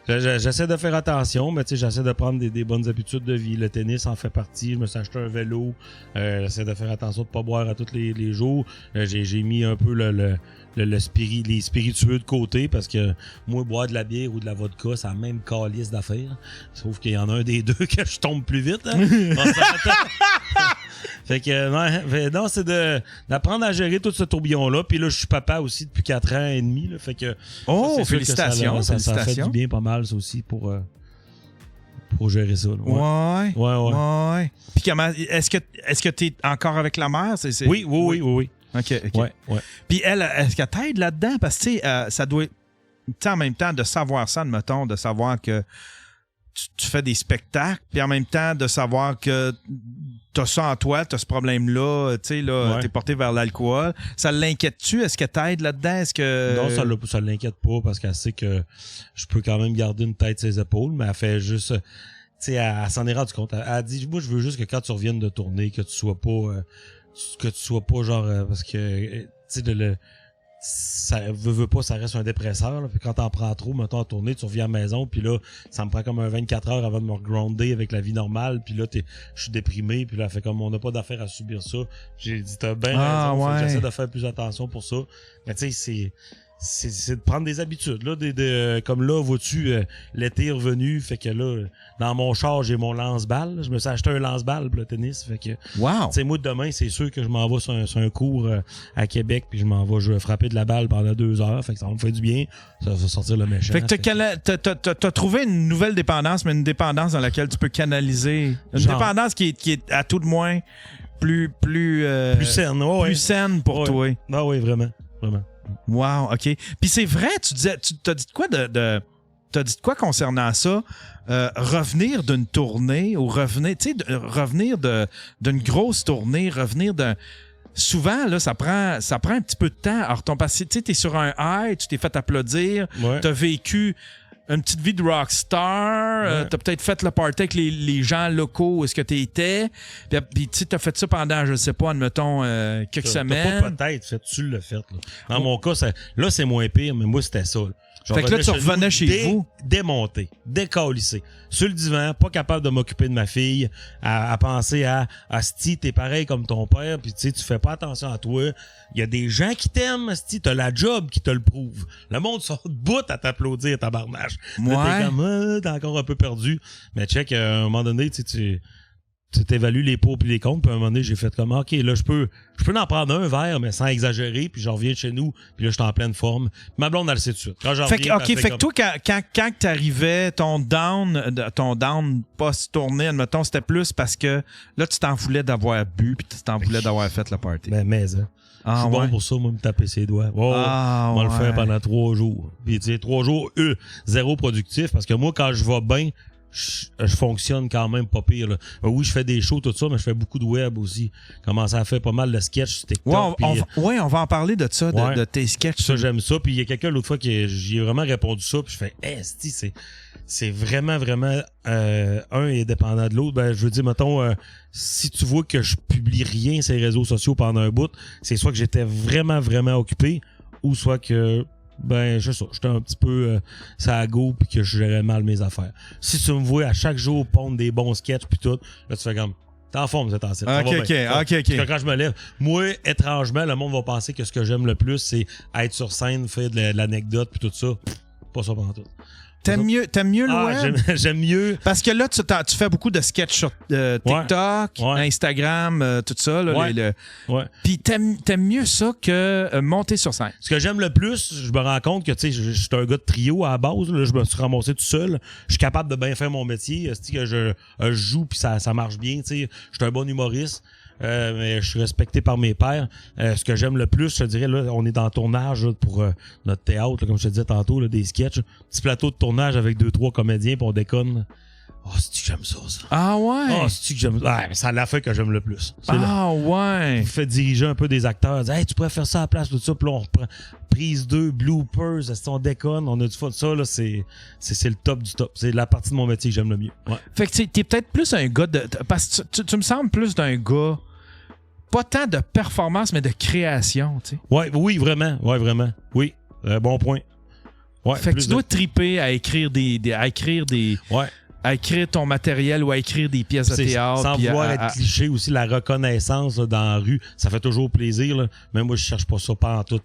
Speaker 7: J'essaie de faire attention, mais tu sais, j'essaie de prendre des bonnes habitudes de vie. Le tennis en fait partie. Je me suis acheté un vélo. J'essaie de faire attention de pas boire à tous les jours. J'ai mis un peu les spiritueux de côté parce que moi, boire de la bière ou de la vodka, c'est la même calice d'affaires. Sauf qu'il y en a un des deux que je tombe plus vite. Hein? Fait que non, c'est d'apprendre à gérer tout ce tourbillon-là. Puis là, je suis papa aussi depuis 4 ans et demi. Là, fait que
Speaker 3: félicitations.
Speaker 7: Ça fait du bien pas mal, ça aussi, pour gérer ça. Là.
Speaker 3: Ouais. Puis comment est-ce que t'es encore avec la mère?
Speaker 7: Oui.
Speaker 3: OK.
Speaker 7: Ouais.
Speaker 3: Puis elle, est-ce qu'elle t'aide là-dedans? Parce que tu sais, ça doit... Tu sais, en même temps, de savoir ça, admettons, de savoir que tu fais des spectacles, puis en même temps, de savoir que t'as ça en toi, t'as ce problème-là, tu sais, là, t'es porté vers l'alcool. Ça l'inquiète-tu? Est-ce qu'elle t'aide là-dedans? Est-ce que...
Speaker 7: Non, ça l'inquiète pas, parce qu'elle sait que je peux quand même garder une tête sur ses épaules, mais elle fait juste... Tu sais, elle s'en est rendue compte. Elle dit, moi, je veux juste que quand tu reviennes de tourner, que tu sois pas genre... parce que, tu sais, ça veut pas, ça reste un dépresseur. Là. Puis quand t'en prends trop, mettons, à tourner, tu reviens à la maison, puis là, ça me prend comme un 24 heures avant de me regrounder avec la vie normale, puis là, je suis déprimé, puis là, elle fait comme on n'a pas d'affaire à subir ça. J'ai dit, t'as bien raison, faut que j'essaie de faire plus attention pour ça. Mais tu sais, c'est de prendre des habitudes. Là, comme là, vois-tu, l'été est revenu, fait que là, dans mon char, j'ai mon lance-balle. Je me suis acheté un lance-balle pour le tennis. Fait que,
Speaker 3: wow!
Speaker 7: Tu sais, moi, demain, c'est sûr que je m'en vais sur un cours à Québec, puis je vais frapper de la balle pendant 2 heures. Fait que ça va me faire du bien. Ça va sortir le méchant.
Speaker 3: Fait que t'as trouvé une nouvelle dépendance, mais une dépendance dans laquelle tu peux canaliser. Une dépendance qui est à tout de moins plus
Speaker 7: saine.
Speaker 3: Plus saine pour toi.
Speaker 7: Ah oui, vraiment.
Speaker 3: Wow, OK. Puis c'est vrai, t'as dit de quoi t'as dit de quoi concernant ça? Revenir d'une tournée ou revenir d'une grosse tournée, revenir d'un... Souvent, là, ça prend un petit peu de temps. Alors, tu sais, t'es sur un high, tu t'es fait applaudir, t'as vécu une petite vie de rockstar, t'as peut-être fait le party avec les gens locaux où est-ce que t'étais, puis tu t'as fait ça pendant, je sais pas, admettons, quelques semaines.
Speaker 7: T'as pas peut-être tu l'as fait. Là. Dans mon cas, là, c'est moins pire, mais moi, c'était ça. Là.
Speaker 3: Fait que là, tu revenais chez vous.
Speaker 7: Démonté, décalissé. Sur le divan, pas capable de m'occuper de ma fille, à penser à Asti, t'es pareil comme ton père, puis tu fais pas attention à toi. Il y a des gens qui t'aiment, Asti, t'as la job qui te le prouve. Le monde sort de bout à t'applaudir, tabarnache. Là, t'es comme, t'es encore un peu perdu. Mais check, à un moment donné, tu tu t'évalues les pour et les contre, puis à un moment donné, j'ai fait comme, OK, là, je peux en prendre un verre, mais sans exagérer, puis je reviens chez nous, puis là, je suis en pleine forme. Ma blonde, elle le sait tout de suite. Quand j'en reviens,
Speaker 3: fait que toi, quand t'arrivais, ton down post-tournée, admettons, c'était plus parce que là, tu t'en voulais d'avoir bu, puis tu t'en voulais d'avoir fait le party.
Speaker 7: Mais hein. Je suis bon pour ça, moi, me taper ses doigts. On va le faire pendant 3 jours. Puis, tu sais, 3 jours, zéro productif, parce que moi, quand je vais bien, je fonctionne quand même pas pire. Là. Oui, je fais des shows, tout ça, mais je fais beaucoup de web aussi. Commence à faire pas mal de sketchs sur TikTok.
Speaker 3: On va en parler de ça, de tes sketchs.
Speaker 7: Ça, j'aime ça. Puis il y a quelqu'un l'autre fois qui j'ai vraiment répondu ça, puis je fais c'est vraiment, vraiment un est dépendant de l'autre. Ben, je veux dire, mettons, si tu vois que je publie rien sur les réseaux sociaux pendant un bout, c'est soit que j'étais vraiment, vraiment occupé, ou soit que je sais ça, j'étais un petit peu ça à go puis que je gérais mal mes affaires. Si tu me vois à chaque jour pondre des bons sketchs puis tout, là tu fais comme t'es en forme, c'est en site.
Speaker 3: OK.
Speaker 7: Parce que quand je me lève, moi, étrangement, le monde va penser que ce que j'aime le plus, c'est être sur scène, faire de l'anecdote puis tout ça. Pas ça pendant tout.
Speaker 3: T'aimes mieux le web?
Speaker 7: J'aime mieux.
Speaker 3: Parce que là, tu fais beaucoup de sketchs sur TikTok, Instagram, tout ça. Là, Puis t'aimes mieux ça que monter sur scène.
Speaker 7: Ce que j'aime le plus, je me rends compte que je suis un gars de trio à la base. Là, je me suis ramassé tout seul. Je suis capable de bien faire mon métier. Que je joue puis ça marche bien. Je suis un bon humoriste. Mais je suis respecté par mes pairs. Ce que j'aime le plus, je te dirais, là, on est dans le tournage là, pour notre théâtre, là, comme je te disais tantôt, là, des sketchs. Petit plateau de tournage avec 2-3 comédiens, puis on déconne. Oh, c'est-tu que j'aime ça?
Speaker 3: Ah ouais?
Speaker 7: Oh, c'est-tu que j'aime ça? Ouais, c'est la fin que j'aime le plus.
Speaker 3: Ouais?
Speaker 7: Je fais diriger un peu des acteurs. Hey, tu pourrais faire ça à la place, tout ça. Puis là, on reprend prise 2, bloopers, on déconne, on a du fun. Ça, là, c'est le top du top. C'est la partie de mon métier que j'aime le mieux. Ouais.
Speaker 3: Fait que t'es peut-être plus un gars de... Parce que tu me sembles plus d'un gars... Pas tant de performance, mais de création, tu sais.
Speaker 7: Oui, vraiment. Oui, bon point. Ouais,
Speaker 3: fait que tu dois triper à écrire à écrire ton matériel ou à écrire des pièces de théâtre.
Speaker 7: Sans vouloir être cliché aussi, la reconnaissance là, dans la rue, ça fait toujours plaisir. Là. Mais moi, je cherche pas ça pas en tout.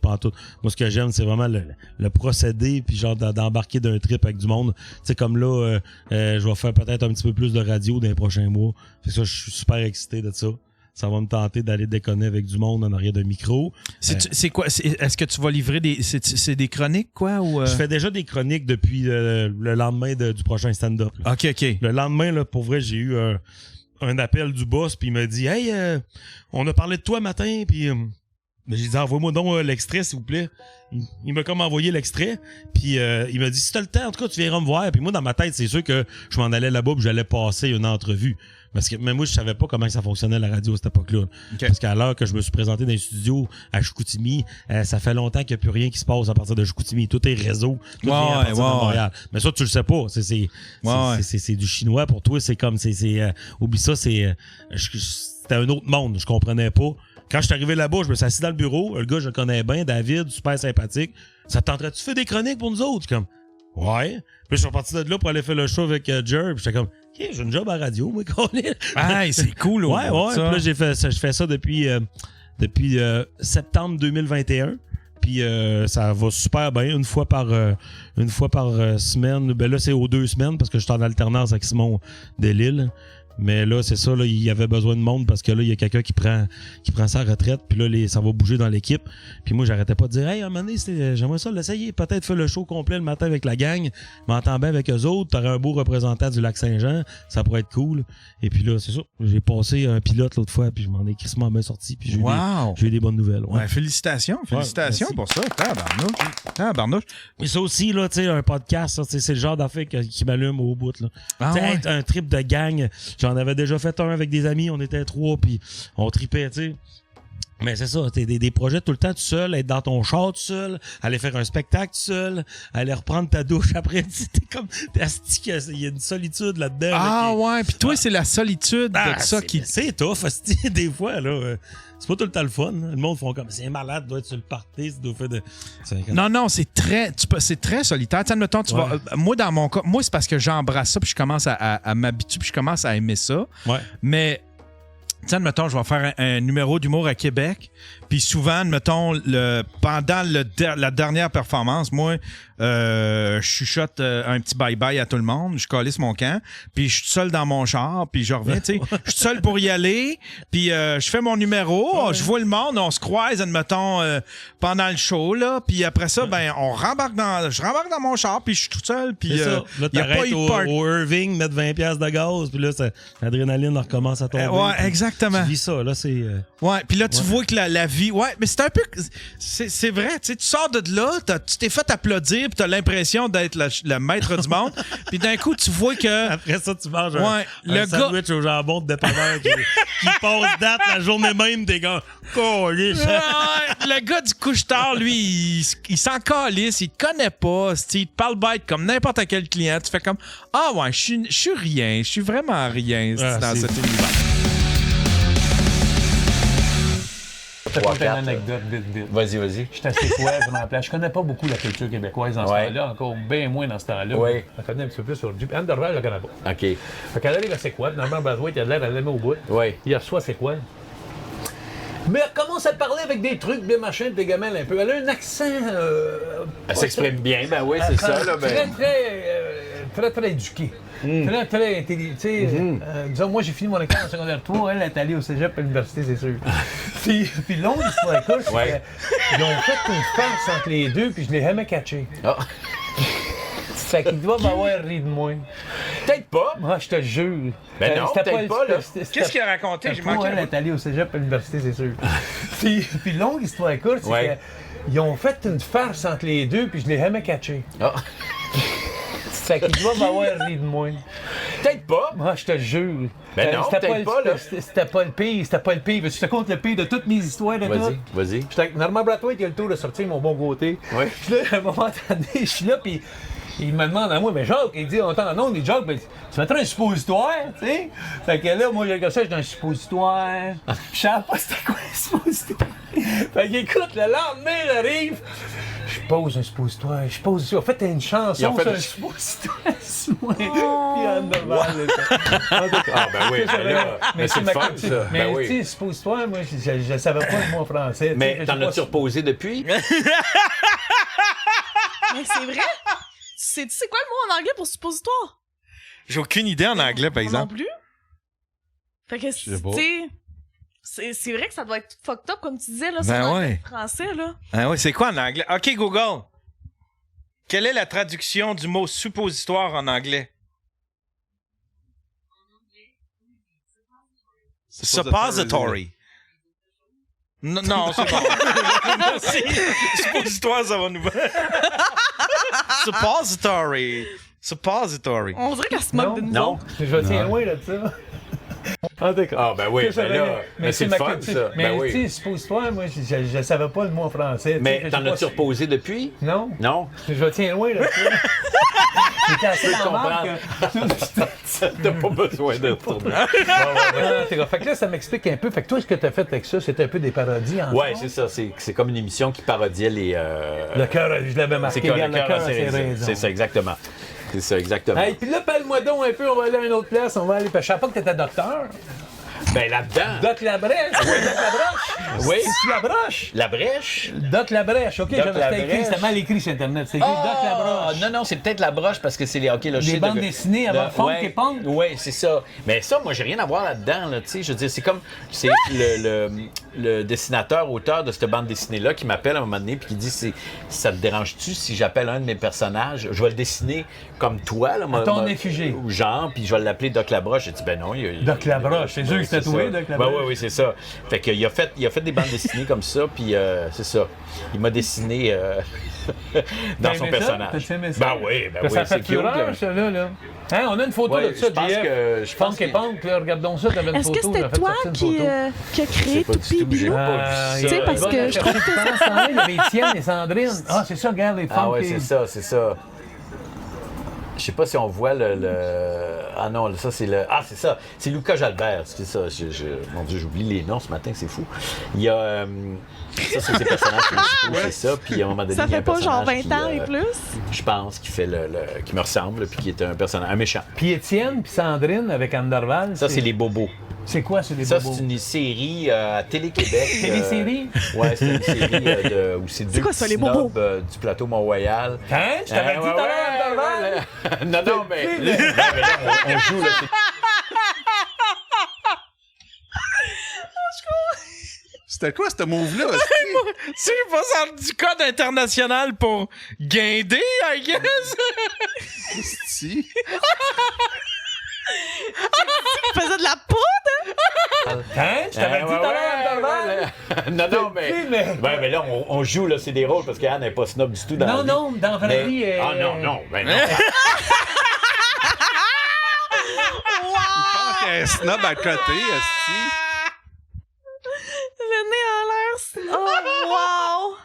Speaker 7: Moi, ce que j'aime, c'est vraiment le procédé, puis genre d'embarquer d'un trip avec du monde. Tu sais, comme là, je vais faire peut-être un petit peu plus de radio dans les prochains mois. Fait que ça, je suis super excité de ça. Ça va me tenter d'aller déconner avec du monde en arrière d'un micro.
Speaker 3: C'est quoi? Est-ce que tu vas livrer c'est des chroniques, quoi? Ou
Speaker 7: Je fais déjà des chroniques depuis le lendemain du prochain stand-up. Là.
Speaker 3: OK.
Speaker 7: Le lendemain, là, pour vrai, j'ai eu un appel du boss, puis il m'a dit « Hey, on a parlé de toi matin, puis... j'ai dit « Envoie-moi donc l'extrait, s'il vous plaît. » Il m'a comme envoyé l'extrait, puis il m'a dit « Si t'as le temps, en tout cas, tu viendras me voir. » Puis moi, dans ma tête, c'est sûr que je m'en allais là-bas, puis j'allais passer une entrevue. Parce que même moi, je savais pas comment ça fonctionnait la radio à cette époque-là. Okay. Parce qu'à l'heure que je me suis présenté dans les studios à Chicoutimi, ça fait longtemps qu'il n'y a plus rien qui se passe à partir de Chicoutimi. Tout est réseau, tout vient à partir de Montréal. Mais ça, tu le sais pas. C'est du chinois pour toi. C'est comme, oublie ça, c'était un autre monde. Je comprenais pas. Quand je suis arrivé là-bas, je me suis assis dans le bureau. Le gars, je le connais bien, David, super sympathique. Ça te tenterait-tu de faire des chroniques pour nous autres? Je suis comme, ouais. Puis je suis reparti de là pour aller faire le show avec Jer. Puis j'étais comme, OK, j'ai une job à radio, moi,
Speaker 3: c'est cool.
Speaker 7: Ouais. Puis là, je fais ça depuis septembre 2021. Puis ça va super bien, une fois par semaine. Ben là, c'est aux 2 semaines parce que je suis en alternance avec Simon Delille. Mais là, c'est ça, là, il y avait besoin de monde parce que là, il y a quelqu'un qui prend sa retraite, puis là, ça va bouger dans l'équipe. Puis moi, j'arrêtais pas de dire, hey, à un moment donné, j'aimerais ça l'essayer, peut-être faire le show complet le matin avec la gang, m'entends bien avec eux autres, t'aurais un beau représentant du Lac-Saint-Jean, ça pourrait être cool. Et puis là, c'est ça, j'ai passé un pilote l'autre fois, puis je m'en ai crissement bien sorti, puis j'ai eu des bonnes nouvelles. Ouais.
Speaker 3: Félicitations pour ça. Tabarnouche.
Speaker 7: Mais ça aussi, là, tu sais, un podcast, ça, c'est le genre d'affaire qui m'allume au bout, là. Être un trip de gang. J'en avais déjà fait un avec des amis, on était 3, puis on tripait, tu sais. Mais c'est ça, t'es des projets tout le temps tout seul, être dans ton char tout seul, aller faire un spectacle tout seul, aller reprendre ta douche après. T'es comme, il y a une solitude là-dedans.
Speaker 3: Ah ouais, puis toi, c'est la solitude de ça qui...
Speaker 7: C'est tough, des fois, là. C'est pas tout le temps le fun. Hein. Le monde font comme, c'est malade, doit être sur le party, ça doit faire de...
Speaker 3: Non, c'est très solitaire. T'sais, admettons, moi, dans mon cas, moi, c'est parce que j'embrasse ça, puis je commence à m'habituer, puis je commence à aimer ça.
Speaker 7: Ouais.
Speaker 3: Mais Tu sais, admettons, je vais faire un numéro d'humour à Québec, puis souvent, admettons, pendant la dernière performance, moi, je chuchote un petit bye-bye à tout le monde, je calisse mon camp, puis je suis seul dans mon char, puis je reviens, tu sais, je suis seul pour y aller, puis je fais mon numéro, je vois le monde, on se croise, admettons, pendant le show, là, puis après ça, ben, je rembarque dans mon char, puis je suis tout seul, puis
Speaker 7: C'est ça. Là,
Speaker 3: y a pas
Speaker 7: t'arrêtes
Speaker 3: eu de
Speaker 7: au Irving, mettre 20$ de gaz, puis là, l'adrénaline recommence à tomber.
Speaker 3: ouais,
Speaker 7: puis
Speaker 3: exactement.
Speaker 7: Tu vis ça, là, c'est...
Speaker 3: Ouais, puis là, tu vois que la vie... Ouais, mais c'est un peu... C'est vrai, tu sais, tu sors de là, tu t'es fait applaudir, puis t'as l'impression d'être le maître du monde, puis d'un coup, tu vois que...
Speaker 7: Après ça, tu manges
Speaker 3: le
Speaker 7: un sandwich au jambon de dépanneur qui passe date la journée même, t'es gars...
Speaker 3: Le gars du couche-tard, lui, il s'en calisse, il te connaît pas, il te parle bête comme n'importe quel client. Tu fais comme, ah ouais, je suis rien, je suis vraiment rien dans cet univers.
Speaker 1: Je te raconte une anecdote vite.
Speaker 2: Vas-y.
Speaker 1: J'étais assez quoi, je m'en rappelle. Je connais pas beaucoup la culture québécoise dans ce temps-là, encore bien moins dans ce temps-là.
Speaker 2: Ouais.
Speaker 1: Je connais un petit peu plus sur Anne Dorval, je la connais pas.
Speaker 2: OK.
Speaker 1: Fait qu'elle arrive à C'est quoi? Normalement, Brathwaite, il a l'air à l'aimer au bout.
Speaker 2: Ouais.
Speaker 1: Il reçoit C'est quoi? Mais elle commence à parler avec des trucs, des machins, des gamelles un peu. Elle a un accent.
Speaker 2: Elle s'exprime bien, ben oui, c'est ça, là. Ben...
Speaker 1: Très éduqué. Très intelligent. Disons, moi, j'ai fini mon école en secondaire 3. Elle est allée au cégep à l'université, c'est sûr. puis l'autre histoire cool, c'est qu'ils ont fait une farce entre les deux, puis je l'ai jamais catché.
Speaker 2: Ah.
Speaker 1: Fait qu'ils doivent avoir ri de moi.
Speaker 2: Peut-être pas.
Speaker 1: Moi, je te jure.
Speaker 2: Ben non, peut-être pas, là.
Speaker 3: Qu'est-ce qu'il a raconté? J'ai manqué.
Speaker 1: Elle est allée au cégep à l'université, c'est sûr. puis longue histoire courte, c'est qu'ils ont fait une farce entre les deux, puis je l'ai jamais catché.
Speaker 2: Ah.
Speaker 1: Fait qu'ils doivent avoir ri de moi.
Speaker 2: Peut-être pas.
Speaker 1: Moi, je te jure.
Speaker 2: Ben non, peut-être pas, là.
Speaker 1: C'était pas le pire, c'était pas le pire. Tu te comptes le pire de toutes mes histoires de tout?
Speaker 2: Vas-y.
Speaker 1: J'étais avec Normand Brathwaite, il a le tour de sortir mon bon côté.
Speaker 2: Oui.
Speaker 1: Puis là, à un moment donné, je suis là, puis il me demande à moi, mais Jacques, il dit, on t'en a, il dit, Jacques, ben, tu mettrais un suppositoire, tu sais? Fait que là, moi, j'ai regardé ça, j'ai dans un suppositoire. Je savais pas c'était quoi un suppositoire. Fait qu'écoute, le lendemain, j'arrive. Je pose un suppositoire, En fait, t'as une chanson sur un suppositoire, moi. Puis Anne Dorval,
Speaker 2: Ah, ben oui, ben là, mais c'est le fun, ça.
Speaker 1: Mais
Speaker 2: Ben oui.
Speaker 1: tu sais, suppositoire, moi, je savais pas le mot français.
Speaker 2: Mais t'en as-tu reposé depuis?
Speaker 8: Mais c'est vrai? Tu sais quoi le mot en anglais pour suppositoire?
Speaker 3: J'ai aucune idée en anglais, par
Speaker 8: Moi
Speaker 3: exemple.
Speaker 8: non plus. Fait que,
Speaker 3: sais pas.
Speaker 8: tu sais, c'est vrai que ça doit être fucked up, comme tu disais, là,
Speaker 3: Ben
Speaker 8: sur
Speaker 3: ouais.
Speaker 8: français, là.
Speaker 3: Ah oui, c'est quoi en anglais? OK, Google. Quelle est la traduction du mot suppositoire en anglais? Suppository. Non, c'est bon. Merci. Suppositoire, ça va nous... Suppository.
Speaker 8: On dirait qu'elle se moque de nous.
Speaker 2: Non.
Speaker 1: Je tiens loin là de ça.
Speaker 2: Ah, ben oui, ben là. Mais c'est le fun, ça.
Speaker 1: Mais
Speaker 2: Ben
Speaker 1: tu sais,
Speaker 2: oui.
Speaker 1: suppositoire, moi, je savais pas le mot en français.
Speaker 2: Mais t'en as-tu reposé depuis?
Speaker 1: Non.
Speaker 2: Non.
Speaker 1: Je tiens loin là de ça. J'étais assez comprendre.
Speaker 2: T'as pas besoin de retourner.
Speaker 1: Fait que là, ça m'explique un peu. Fait que toi, ce que t'as fait avec ça, c'était un peu des parodies.
Speaker 2: Ouais, c'est ça. C'est comme une émission qui parodiait les.
Speaker 1: Le cœur, je l'avais marqué.
Speaker 2: C'est
Speaker 1: Regarde, le cœur a ses raisons.
Speaker 2: C'est ça, exactement. C'est ça, exactement.
Speaker 1: Hey, puis là, parle-moi donc un peu, on va aller à une autre place, on va aller. Je savais pas que t'étais docteur.
Speaker 2: Ben là-dedans.
Speaker 1: Doc Labrèche. Oui, Doc Labroche.
Speaker 2: Oui.
Speaker 1: C'est Labroche.
Speaker 2: La brèche?
Speaker 1: Doc Labrèche. OK, j'avais
Speaker 2: Labrèche.
Speaker 1: écrit, c'était mal écrit sur Internet. C'est écrit Doc Labroche.
Speaker 2: Non, c'est peut-être la broche parce que c'est les. OK, là, je
Speaker 1: Les
Speaker 2: sais
Speaker 1: bandes dessinées avant Funk et Punk.
Speaker 2: Oui, c'est ça. Mais ça, moi, j'ai rien à voir là-dedans, là, tu sais. Je veux dire, c'est comme. C'est le dessinateur, auteur de cette bande dessinée-là qui m'appelle à un moment donné puis qui dit ça te dérange-tu si j'appelle un de mes personnages? Je vais le dessiner comme toi, là.
Speaker 1: Ton effigie.
Speaker 2: Ou genre, puis je vais l'appeler Doc Labroche. J'ai dit, ben non.
Speaker 1: Doc Labroche, c'est sûr que c'était toi, Doc Labroche.
Speaker 2: Oui, c'est ça. Fait qu'il a fait des bandes dessinées comme ça, puis c'est ça. Il m'a dessiné dans son personnage.
Speaker 1: T'as aimé ça?
Speaker 2: Ben oui,
Speaker 1: Ça fait
Speaker 2: c'est cute.
Speaker 1: fureur, ça, là. Hein, on a une photo de ça,
Speaker 2: je pense
Speaker 1: JF.
Speaker 2: que- je pense
Speaker 1: Funk et
Speaker 2: que-
Speaker 1: Punk, là, regarde donc ça, t'avais une
Speaker 8: Est-ce
Speaker 1: photo.
Speaker 8: que c'était
Speaker 1: j'ai fait
Speaker 8: toi
Speaker 1: sortir une
Speaker 8: qui
Speaker 1: photo.
Speaker 8: a créé
Speaker 2: pas du
Speaker 8: Toupie
Speaker 2: tout, j'ai
Speaker 8: Bio?
Speaker 2: pas vu ça.
Speaker 8: Tu sais, parce que je trouve que
Speaker 1: ça... Il y avait Étienne et Sandrine. Ah, c'est ça, regarde, les Funk
Speaker 2: Ah ouais,
Speaker 1: et...
Speaker 2: c'est ça. Je sais pas si on voit le... Ah non, ça c'est le... Ah, c'est ça. C'est Lucas Jalbert, c'est ça. Mon Dieu, j'oublie les noms ce matin, c'est fou. Il y a... Ça, c'est ses personnages principaux, c'est ça. Puis à un moment donné,
Speaker 8: ça
Speaker 2: il y a
Speaker 8: fait
Speaker 2: un
Speaker 8: pas genre 20
Speaker 2: personnage
Speaker 8: ans
Speaker 2: qui,
Speaker 8: et plus.
Speaker 2: je pense, qui fait qui me ressemble, puis qui est un personnage, un méchant.
Speaker 1: Puis Étienne, puis Sandrine avec Anne Dorval.
Speaker 2: Ça, c'est les bobos.
Speaker 1: C'est quoi, c'est des
Speaker 2: Ça,
Speaker 1: bobos?
Speaker 2: c'est une série à Télé-Québec.
Speaker 1: Télésérie?
Speaker 2: Ouais, c'est une série où c'est deux
Speaker 8: quoi ça,
Speaker 2: petits
Speaker 8: les bobos?
Speaker 2: snobs du plateau Mont-Royal.
Speaker 1: Hein? Je t'avais dit tout à l'heure,
Speaker 2: ouais. Non, mais là, on joue, là.
Speaker 6: C'était quoi ce move-là?
Speaker 3: C'est pas sorti du code international pour guinder, I guess.
Speaker 6: Si.
Speaker 8: Tu faisais de la poudre?
Speaker 1: Hein? Je t'avais dit tout à l'heure,
Speaker 2: Non, mais... Ouais, mais là, on joue, là, c'est des rôles, parce qu'Anne n'est pas snob du tout dans la vie.
Speaker 1: Non, dans la vraie vie...
Speaker 2: Ah non, ben non.
Speaker 6: Je pense qu'il y a un snob à côté, esti.
Speaker 8: Le nez en l'air. Oh, wow!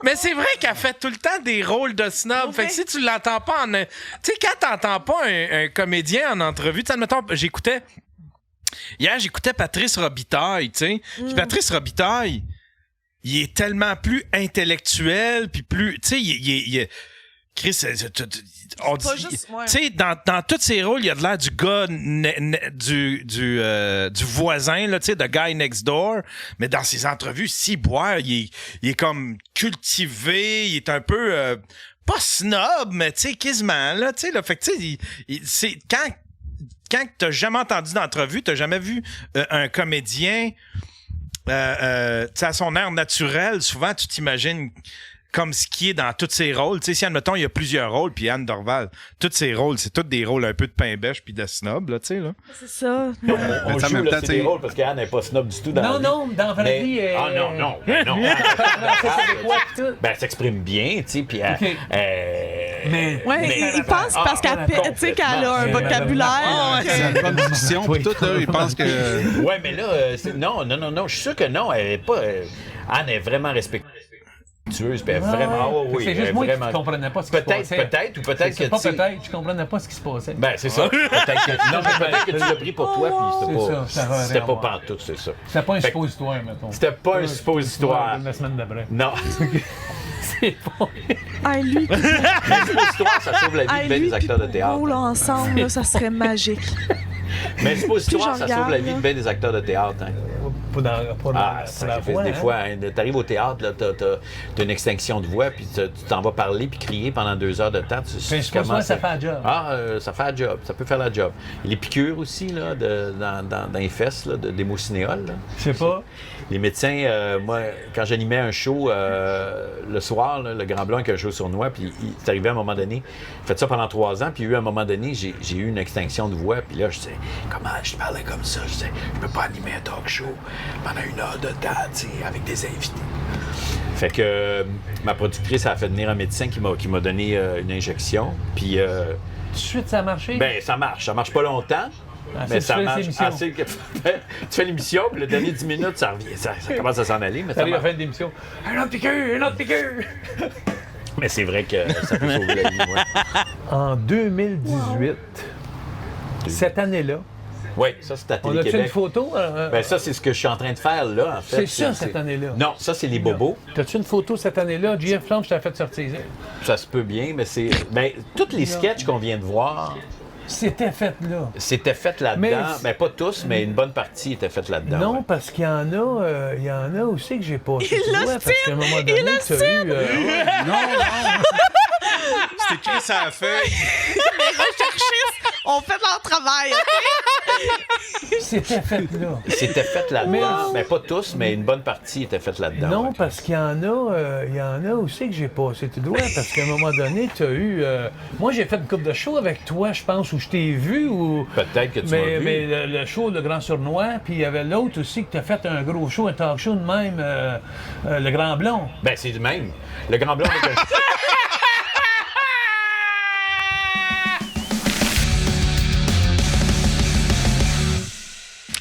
Speaker 3: Mais c'est vrai qu'elle fait tout le temps des rôles de snob. Fait que si tu l'entends pas en... Tu sais, quand t'entends pas un comédien en entrevue, tu sais, admettons, Hier, j'écoutais Patrice Robitaille, tu sais. Puis Patrice Robitaille, il est tellement plus intellectuel, puis plus... Tu sais, il est... Chris, on dit... Tu sais, dans tous ses rôles, il y a de l'air du gars du voisin, là, tu sais, de guy next door. Mais dans ses entrevues, si boire, il est comme cultivé, il est un peu... pas snob, mais tu sais, quasiment, là, tu sais, là. Fait que, tu sais, c'est... Quand t'as jamais entendu d'entrevue, t'as jamais vu un comédien à son air naturel, souvent tu t'imagines comme ce qui est dans tous ses rôles. Tu sais, si, admettons, il y a plusieurs rôles, puis Anne Dorval, tous ses rôles, c'est tous des rôles un peu de pain bêche puis de snob, là, tu sais, là.
Speaker 8: C'est ça.
Speaker 2: On joue, là, c'est des rôles, parce qu'Anne n'est pas snob du tout dans la vie.
Speaker 1: Non, dans la vraie vie...
Speaker 2: Ah non. Ben, elle s'exprime bien, tu sais, puis
Speaker 1: Mais...
Speaker 8: Ouais, il pense parce qu'elle a un vocabulaire.
Speaker 6: C'est une bonne discussion, puis tout, là, il pense que...
Speaker 2: Ouais, mais là, non, je suis sûr que non, elle est pas... Anne est vraiment respectueuse, puis elle est vraiment... oui,
Speaker 1: c'est juste moi
Speaker 2: vraiment...
Speaker 1: qui ne comprenais pas ce qui se passait.
Speaker 2: Peut-être, ou peut-être que...
Speaker 1: C'est pas peut-être, je comprenais pas ce qui se passait.
Speaker 2: Ben, c'est ça. Peut-être que tu l'as pris pour toi, puis c'était pas pantoute, c'est ça.
Speaker 1: C'était pas un suppositoire, mettons.
Speaker 2: C'était pas un suppositoire.
Speaker 1: La semaine d'après.
Speaker 2: Non.
Speaker 1: C'est pas...
Speaker 8: Ah, lui,
Speaker 2: Un suppositoire, ça sauve la vie de bien des acteurs de théâtre.
Speaker 8: là, ensemble, là, ça serait magique.
Speaker 2: Mais un suppositoire,
Speaker 8: Plus
Speaker 2: ça
Speaker 8: j'en
Speaker 2: sauve la
Speaker 8: regarde,
Speaker 2: vie de
Speaker 8: là.
Speaker 2: bien des acteurs de théâtre, hein.
Speaker 1: Pour la voix,
Speaker 2: des
Speaker 1: hein.
Speaker 2: fois, hein, t'arrives au théâtre, là, t'as une extinction de voix, puis tu t'en vas parler puis crier pendant 2 heures de temps.
Speaker 1: Ça fait un job.
Speaker 2: Ça fait un job, ça peut faire la job. Et les piqûres aussi, là, dans les fesses, là, d'émocinéol.
Speaker 1: Je sais pas.
Speaker 2: Les médecins, moi, quand j'animais un show le soir, là, le Grand Blanc avec un show sournois, puis c'est arrivé à un moment donné, j'ai fait ça pendant 3 ans, puis il y a eu un moment donné, j'ai eu une extinction de voix, puis là, je disais, comment je parlais comme ça? Je disais, je peux pas animer un talk show pendant 1 heure de temps, tu sais, avec des invités. Fait que ma productrice a fait venir un médecin qui m'a donné une injection, puis...
Speaker 1: Tout de suite, ça a marché?
Speaker 2: Ben, ça marche pas longtemps. Mais ça marche assez que tu fais l'émission, puis le dernier 10 minutes, ça revient. Ça commence à s'en aller, mais ça
Speaker 1: arrive à la
Speaker 2: marche.
Speaker 1: fin de l'émission. Un autre piqûre!
Speaker 2: Mais c'est vrai que ça peut sauver la vie, moi.
Speaker 1: En 2018, cette année-là,
Speaker 2: Oui, ça, c'est à
Speaker 1: on a-tu une
Speaker 2: Télé-Québec.
Speaker 1: photo?
Speaker 2: Ben, ça, c'est ce que je suis en train de faire, là, en fait.
Speaker 1: C'est ça, cette année-là.
Speaker 2: Non, ça, c'est les bobos.
Speaker 1: T'as-tu une photo cette année-là? JF Plante, je t'ai fait sortir.
Speaker 2: Ça se peut bien, mais c'est... Ben, tous les sketchs qu'on vient de voir...
Speaker 1: C'était fait là.
Speaker 2: C'était fait là-dedans. Ben, pas tous, mais une bonne partie était faite là-dedans.
Speaker 1: Non,
Speaker 2: ouais.
Speaker 1: parce qu'il y en a aussi que j'ai pas.
Speaker 8: Il l'a
Speaker 1: parce qu'à un moment donné, tu as eu.
Speaker 6: C'est écrit sur la feuille.
Speaker 8: Les recherchistes ont fait leur travail, OK?
Speaker 1: C'était fait là.
Speaker 2: C'était fait là-dedans. Ben, pas tous, mais une bonne partie était faite là-dedans.
Speaker 1: Non,
Speaker 2: ouais.
Speaker 1: parce qu'il y en a aussi que j'ai passé tout droit, parce qu'à un moment donné, tu as eu... Moi, j'ai fait une couple de shows avec toi, je pense, où je t'ai vu, ou...
Speaker 2: Peut-être que tu m'as vu.
Speaker 1: Mais le show Le Grand Sournois, puis il y avait l'autre aussi que tu as fait un gros show, un talk show de même, Le Grand Blond.
Speaker 2: Ben, c'est du même. Le Grand Blanc avec un...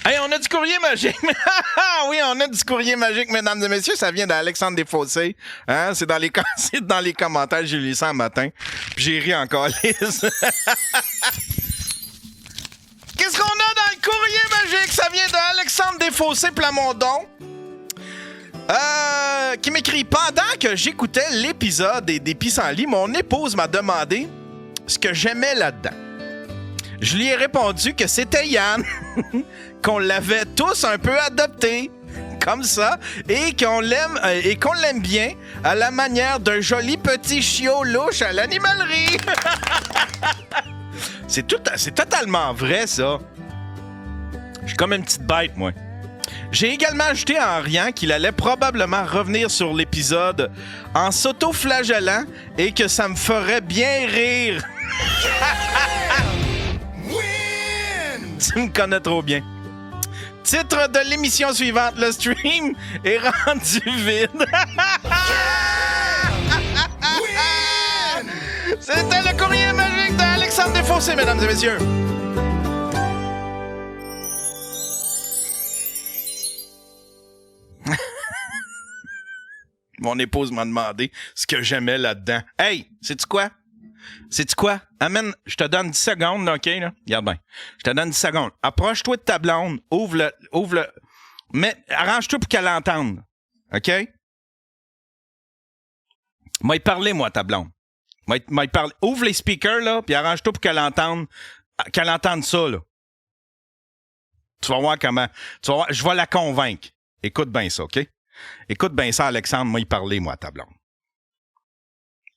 Speaker 3: Hey, on a du courrier magique. Oui, on a du courrier magique, mesdames et messieurs. Ça vient d'Alexandre Desfossés. Hein? C'est dans les commentaires. J'ai lu ça un matin. Puis j'ai ri encore, Lise. Qu'est-ce qu'on a dans le courrier magique? Ça vient d'Alexandre Desfossés Plamondon. Qui m'écrit: pendant que j'écoutais l'épisode des Pissenlits, mon épouse m'a demandé ce que j'aimais là-dedans. Je lui ai répondu que c'était Yann, qu'on l'avait tous un peu adopté, comme ça, et qu'on l'aime bien, à la manière d'un joli petit chiot louche à l'animalerie. C'est totalement vrai, ça. Je suis comme une petite bête, moi. J'ai également ajouté en riant qu'il allait probablement revenir sur l'épisode en s'auto-flagellant et que ça me ferait bien rire. Tu me connais trop bien. Titre de l'émission suivante, le stream est rendu vide. C'était le courrier magique d'Alexandre Desfossés, mesdames et messieurs. Mon épouse m'a demandé ce que j'aimais là-dedans. Hey, sais-tu quoi? Amène, je te donne 10 secondes, OK, là? Regarde bien. Je te donne 10 secondes. Approche-toi de ta blonde. Ouvre le... Mais arrange-toi pour qu'elle entende. OK? M'a parlé, moi, ta blonde. M'a parlé. Ouvre les speakers, là, puis arrange-toi pour qu'elle entende ça, là. Tu vas voir comment... Tu vas voir, je vais la convaincre. Écoute bien ça, OK? Écoute bien ça, Alexandre. M'a parlé, moi, ta blonde.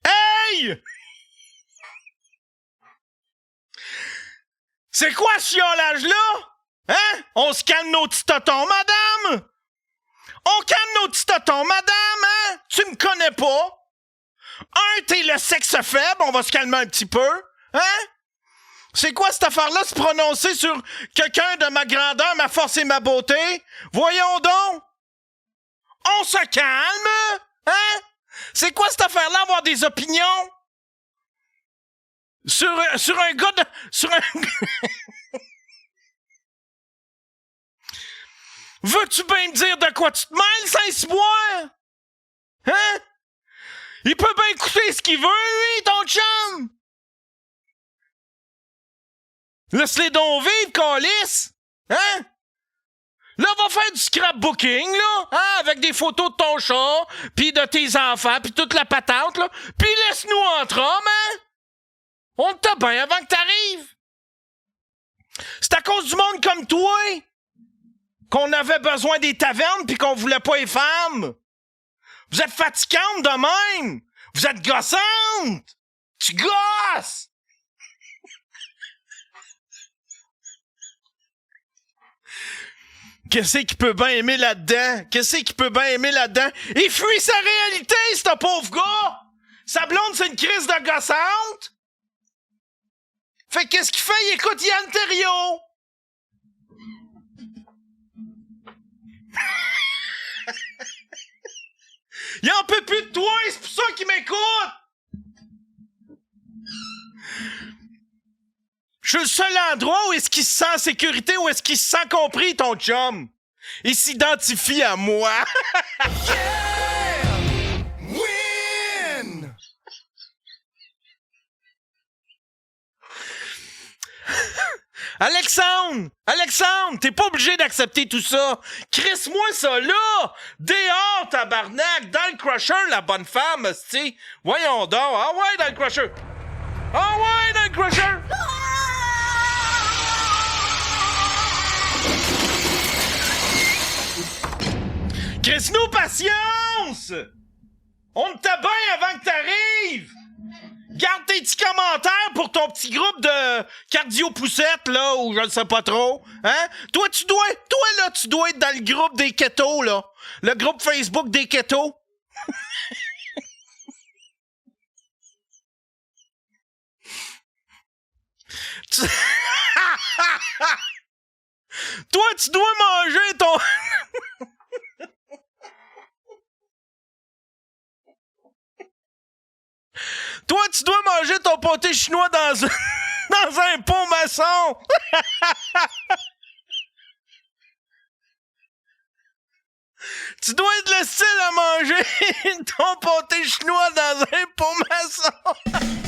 Speaker 3: Hey! C'est quoi ce chiolage-là? Hein? On se calme nos petits totons, madame? On calme nos petits totons, madame, hein? Tu me connais pas? T'es le sexe faible, on va se calmer un petit peu, hein? C'est quoi cette affaire-là, se prononcer sur quelqu'un de ma grandeur, ma force et ma beauté? Voyons donc! On se calme, hein? C'est quoi cette affaire-là, avoir des opinions? Sur un gars de... Sur un... Veux-tu bien me dire de quoi tu te mêles, Saint-Cyboire? Hein? Il peut bien écouter ce qu'il veut, lui, ton chum! Laisse-les donc vivre, câlisse! Hein? Là, va faire du scrapbooking, là, hein, avec des photos de ton chat, pis de tes enfants, pis toute la patente, là. Pis laisse-nous entre hommes, hein? On t'a bien avant que t'arrives. C'est à cause du monde comme toi qu'on avait besoin des tavernes pis qu'on voulait pas les femmes. Vous êtes fatigantes de même. Vous êtes gossantes. Tu gosses. Qu'est-ce qu'il peut bien aimer là-dedans? Il fuit sa réalité, ce pauvre gars! Sa blonde, c'est une crise de gossante! Fait qu'est-ce qu'il fait? Il écoute Yann Terriot! Il en peut plus de toi, c'est pour ça qu'il m'écoute! Je suis le seul endroit où est-ce qu'il se sent en sécurité, où est-ce qu'il se sent compris, ton chum. Il s'identifie à moi. Win! Alexandre, t'es pas obligé d'accepter tout ça. Crisse-moi ça là. Dehors, tabarnak, dans le crusher, la bonne femme, hostie. Voyons donc. Ah ouais, dans le crusher. Crisse-nous patience! On t'a bien avant que t'arrives! Garde tes petits commentaires pour ton petit groupe de cardio-poussettes, là, ou je ne sais pas trop. Hein? Toi, tu dois être dans le groupe des ketos, là. Le groupe Facebook des ketos. Toi, tu dois manger ton... Toi, tu dois manger ton pâté chinois dans un pot maçon. Tu dois être le style à manger ton pâté chinois dans un pot maçon.